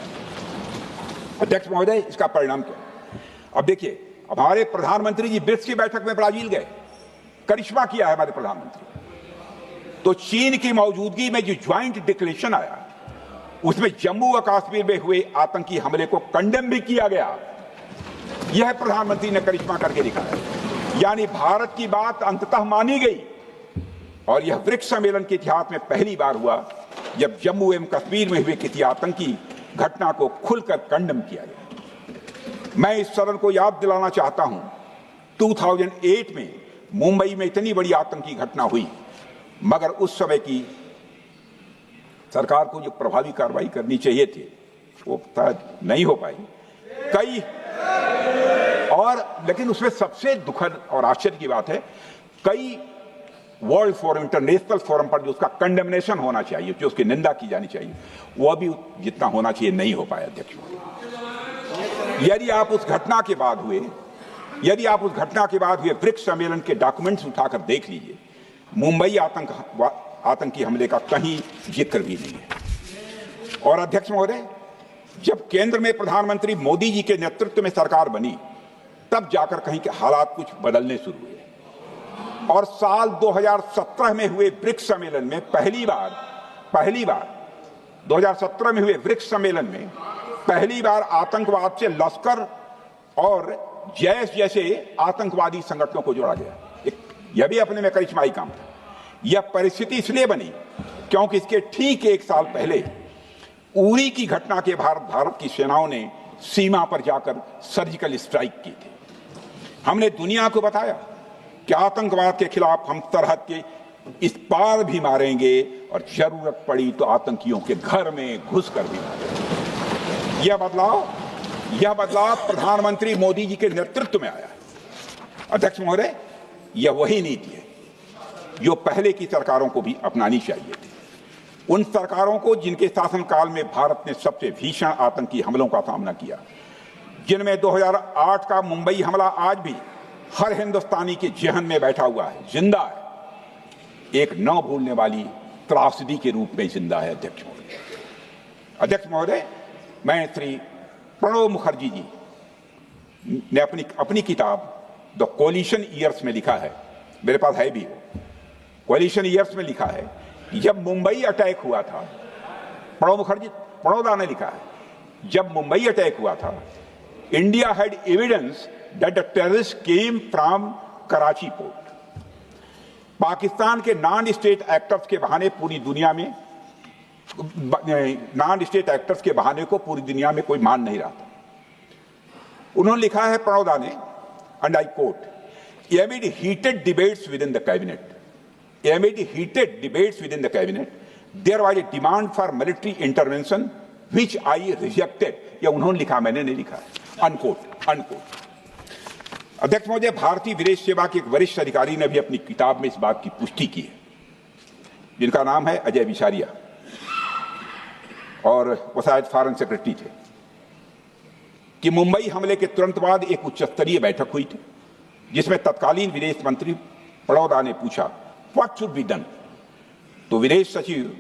B: अध्यक्ष महोदय, इसका परिणाम क्या? अब देखिए, हमारे प्रधानमंत्री जी ब्रिक्स की बैठक में ब्राजील गए, करिश्मा किया है हमारे प्रधानमंत्री। तो चीन की मौजूदगी में जो ज्वाइंट डिक्लेरेशन आया उसमें जम्मू और कश्मीर में हुए आतंकी हमले को कंडेम भी किया गया। यह प्रधानमंत्री ने करिश्मा करके दिखाया, यानी भारत की बात अंततः मानी गई। और यह ब्रिक्स सम्मेलन के इतिहास में पहली बार हुआ जब जम्मू एवं कश्मीर में हुए किसी आतंकी घटना को खुलकर कंडेम किया गया। मैं इस सदन को याद दिलाना चाहता हूं, 2008 में मुंबई में इतनी बड़ी आतंकी घटना हुई, मगर उस समय की सरकार को जो प्रभावी कार्रवाई करनी चाहिए थी वो नहीं हो पाई। लेकिन उसमें सबसे दुखद और आश्चर्य की बात है, कई वर्ल्ड फोरम, इंटरनेशनल फोरम पर जो उसका कंडेमनेशन होना चाहिए, जो उसकी निंदा की जानी चाहिए, वह भी जितना होना चाहिए नहीं हो पाया। अध्यक्ष, यदि आप उस घटना के बाद हुए ब्रिक्स सम्मेलन के डॉक्यूमेंट्स उठाकर देख लीजिए, मुंबई आतंकी हमले का कहीं जिक्र भी नहीं है। और अध्यक्ष महोदय, जब केंद्र में प्रधानमंत्री मोदी जी के नेतृत्व में सरकार बनी, तब जाकर कहीं के हालात कुछ बदलने शुरू हुए और साल 2017 में हुए ब्रिक्स सम्मेलन में पहली बार 2017 में हुए ब्रिक्स सम्मेलन में पहली बार आतंकवाद से लश्कर और जैश जैसे आतंकवादी संगठनों को जोड़ा गया। यह भी अपने में करिश्माई काम था। यह परिस्थिति इसलिए बनी क्योंकि इसके ठीक एक साल पहले उरी की घटना के भारत की सेनाओं ने सीमा पर जाकर सर्जिकल स्ट्राइक की थी। हमने दुनिया को बताया कि आतंकवाद के खिलाफ हम सरहद के इस पार भी मारेंगे और जरूरत पड़ी तो आतंकियों के घर में घुसकर भी मारे। यह बदलाव प्रधानमंत्री मोदी जी के नेतृत्व में आया है। अध्यक्ष महोदय, यह वही नीति है जो पहले की सरकारों को भी अपनानी चाहिए थी। उन सरकारों को जिनके शासनकाल में भारत ने सबसे भीषण आतंकी हमलों का सामना किया, जिनमें 2008 का मुंबई हमला आज भी हर हिंदुस्तानी के जेहन में बैठा हुआ है, जिंदा है, एक न भूलने वाली त्रासदी के रूप में जिंदा है। अध्यक्ष महोदय, मैं श्री प्रणब मुखर्जी जी ने अपनी किताब द कोलिशन ईयर्स में लिखा है, मेरे पास है भी वो, कोलिशन ईयर्स में लिखा है कि जब मुंबई अटैक हुआ था, प्रणोदा ने लिखा है, जब मुंबई अटैक हुआ था, India had evidence that the terrorist came from Karachi port. Pakistan के नॉन स्टेट एक्टर्स के बहाने पूरी दुनिया में को पूरी दुनिया में कोई मान नहीं रहा था। उन्होंने लिखा है प्रणोदा ने, and I quote, amid heated debates within the cabinet, there was a demand for military intervention which I rejected। यह उन्होंने लिखा, मैंने नहीं लिखा है, अनकोट। अध्यक्ष महोदय, भारतीय विदेश सेवा के एक वरिष्ठ अधिकारी ने भी अपनी किताब में इस बात की पुष्टि की है, जिनका नाम है अजय विसारिया, और वो शायद फॉरेन सेक्रेटरी थे, कि मुंबई हमले के तुरंत बाद एक उच्च स्तरीय बैठक हुई थी जिसमें तत्कालीन विदेश मंत्री प्रणोदा ने पूछा व्हाट शुड बी डन। तो विदेश सचिव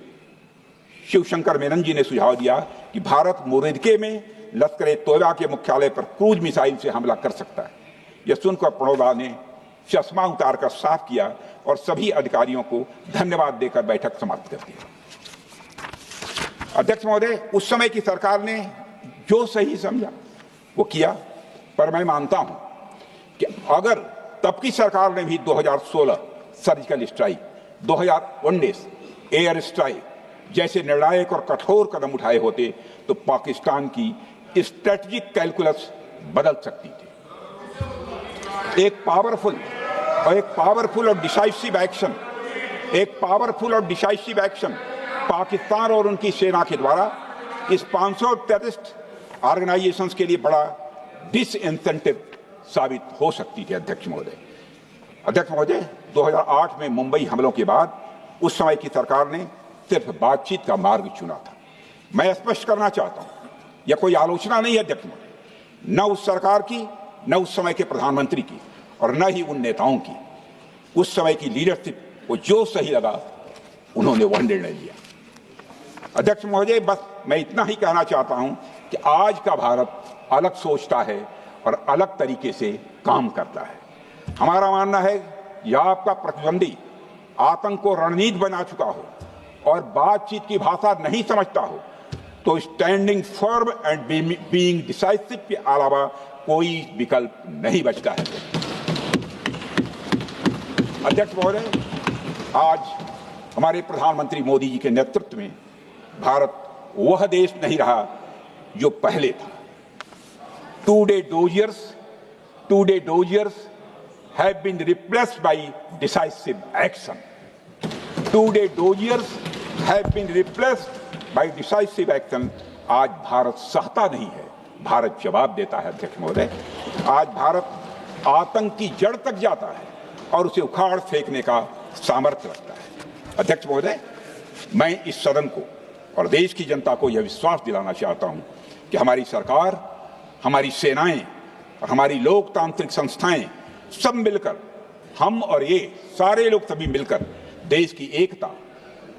B: शिवशंकर मेनन जी ने सुझाव दिया कि भारत मोरदके में लश्कर ए तोयबा के मुख्यालय पर क्रूज मिसाइल से हमला कर सकता है। यह सुनकर प्रणोदा ने चश्मा उतारकर साफ किया और सभी अधिकारियों को धन्यवाद देकर बैठक समाप्त कर दी। अध्यक्ष महोदय, उस समय की सरकार ने जो सही समझा वो किया, पर मैं मानता हूं कि अगर तब की सरकार ने भी 2016 सर्जिकल स्ट्राइक, 2019 एयर स्ट्राइक जैसे निर्णायक और कठोर कदम उठाए होते तो पाकिस्तान की स्ट्रेटेजिक कैलकुलस बदल सकती थी। एक पावरफुल और डिसाइसिव एक्शन पाकिस्तान और उनकी सेना के द्वारा इस 500 टेररिस्ट ऑर्गेनाइजेशंस के लिए बड़ा डिसइंसेंटिव साबित हो सकती थी। अध्यक्ष महोदय, 2008 में मुंबई हमलों के बाद उस समय की सरकार ने सिर्फ बातचीत का मार्ग चुना था। मैं स्पष्ट करना चाहता हूं, यह कोई आलोचना नहीं है अध्यक्ष महोदय, न उस सरकार की, न उस समय के प्रधानमंत्री की, और न ही उन नेताओं की। उस समय की लीडरशिप को जो सही लगा उन्होंने वह निर्णय लिया। अध्यक्ष महोदय, बस मैं इतना ही कहना चाहता हूं कि आज का भारत अलग सोचता है और अलग तरीके से काम करता है। हमारा मानना है यह आपका प्रतिद्वंदी आतंक को रणनीति बना चुका हो और बातचीत की भाषा नहीं समझता हो तो standing firm and being decisive के अलावा कोई विकल्प नहीं बचता है। अध्यक्ष महोदय, आज हमारे प्रधानमंत्री मोदी जी के नेतृत्व में भारत वह देश नहीं रहा जो पहले था। Two-day doziers have been replaced by decisive action. Two-day doziers have been replaced by decisive action. आज भारत सहता नहीं है, भारत जवाब देता है। अध्यक्ष महोदय, आज भारत आतंक की जड़ तक जाता है और उसे उखाड़ फेंकने का सामर्थ्य रखता है। अध्यक्ष महोदय, मैं इस सदन को और देश की जनता को यह विश्वास दिलाना चाहता हूं कि हमारी सरकार, हमारी सेनाएं और हमारी लोकतांत्रिक संस्थाएं सब मिलकर, हम और ये सारे लोग सभी मिलकर देश की एकता,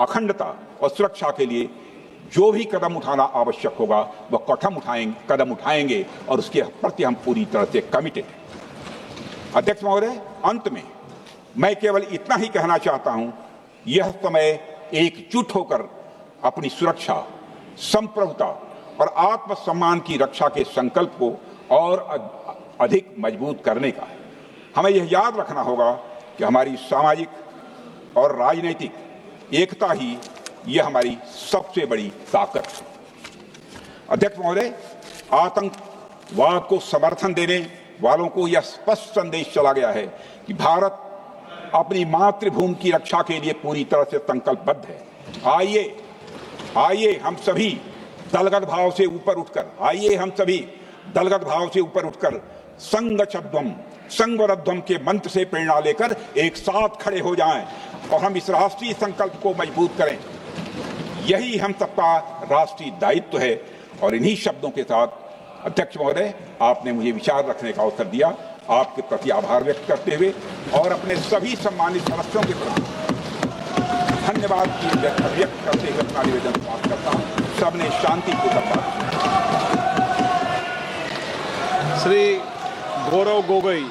B: अखंडता और सुरक्षा के लिए जो भी कदम उठाना आवश्यक होगा वह कदम उठाएंगे और उसके प्रति हम पूरी तरह से कमिटेड हैं। अध्यक्ष महोदय, अंत में मैं केवल इतना ही कहना चाहता हूं, यह समय एकजुट होकर अपनी सुरक्षा, संप्रभुता और आत्मसम्मान की रक्षा के संकल्प को और अधिक मजबूत करने का है। हमें यह याद रखना होगा कि हमारी सामाजिक और राजनीतिक एकता ही यह हमारी सबसे बड़ी ताकत है। अध्यक्ष महोदय, आतंकवाद को समर्थन देने वालों को यह स्पष्ट संदेश चला गया है कि भारत अपनी मातृभूमि की रक्षा के लिए पूरी तरह से संकल्पबद्ध है। आइए हम सभी दलगत भाव से ऊपर उठकर संगवरध्वम के मंत्र से प्रेरणा लेकर एक साथ खड़े हो जाएं और हम इस राष्ट्रीय संकल्प को मजबूत करें। यही हम सबका राष्ट्रीय दायित्व है। और इन्हीं शब्दों के साथ अध्यक्ष महोदय, आपने मुझे विचार रखने का अवसर दिया। आपके प्रति आभार व्यक्त करते हुए और अपने सभी सम्मानित सदस्यों के प्रति धन्यवाद की व्यक्त करते हुए अपना निवेदन समाप्त करता हूँ। सबने शांतिपूर्वक बात।
A: श्री गौरव गोगोई।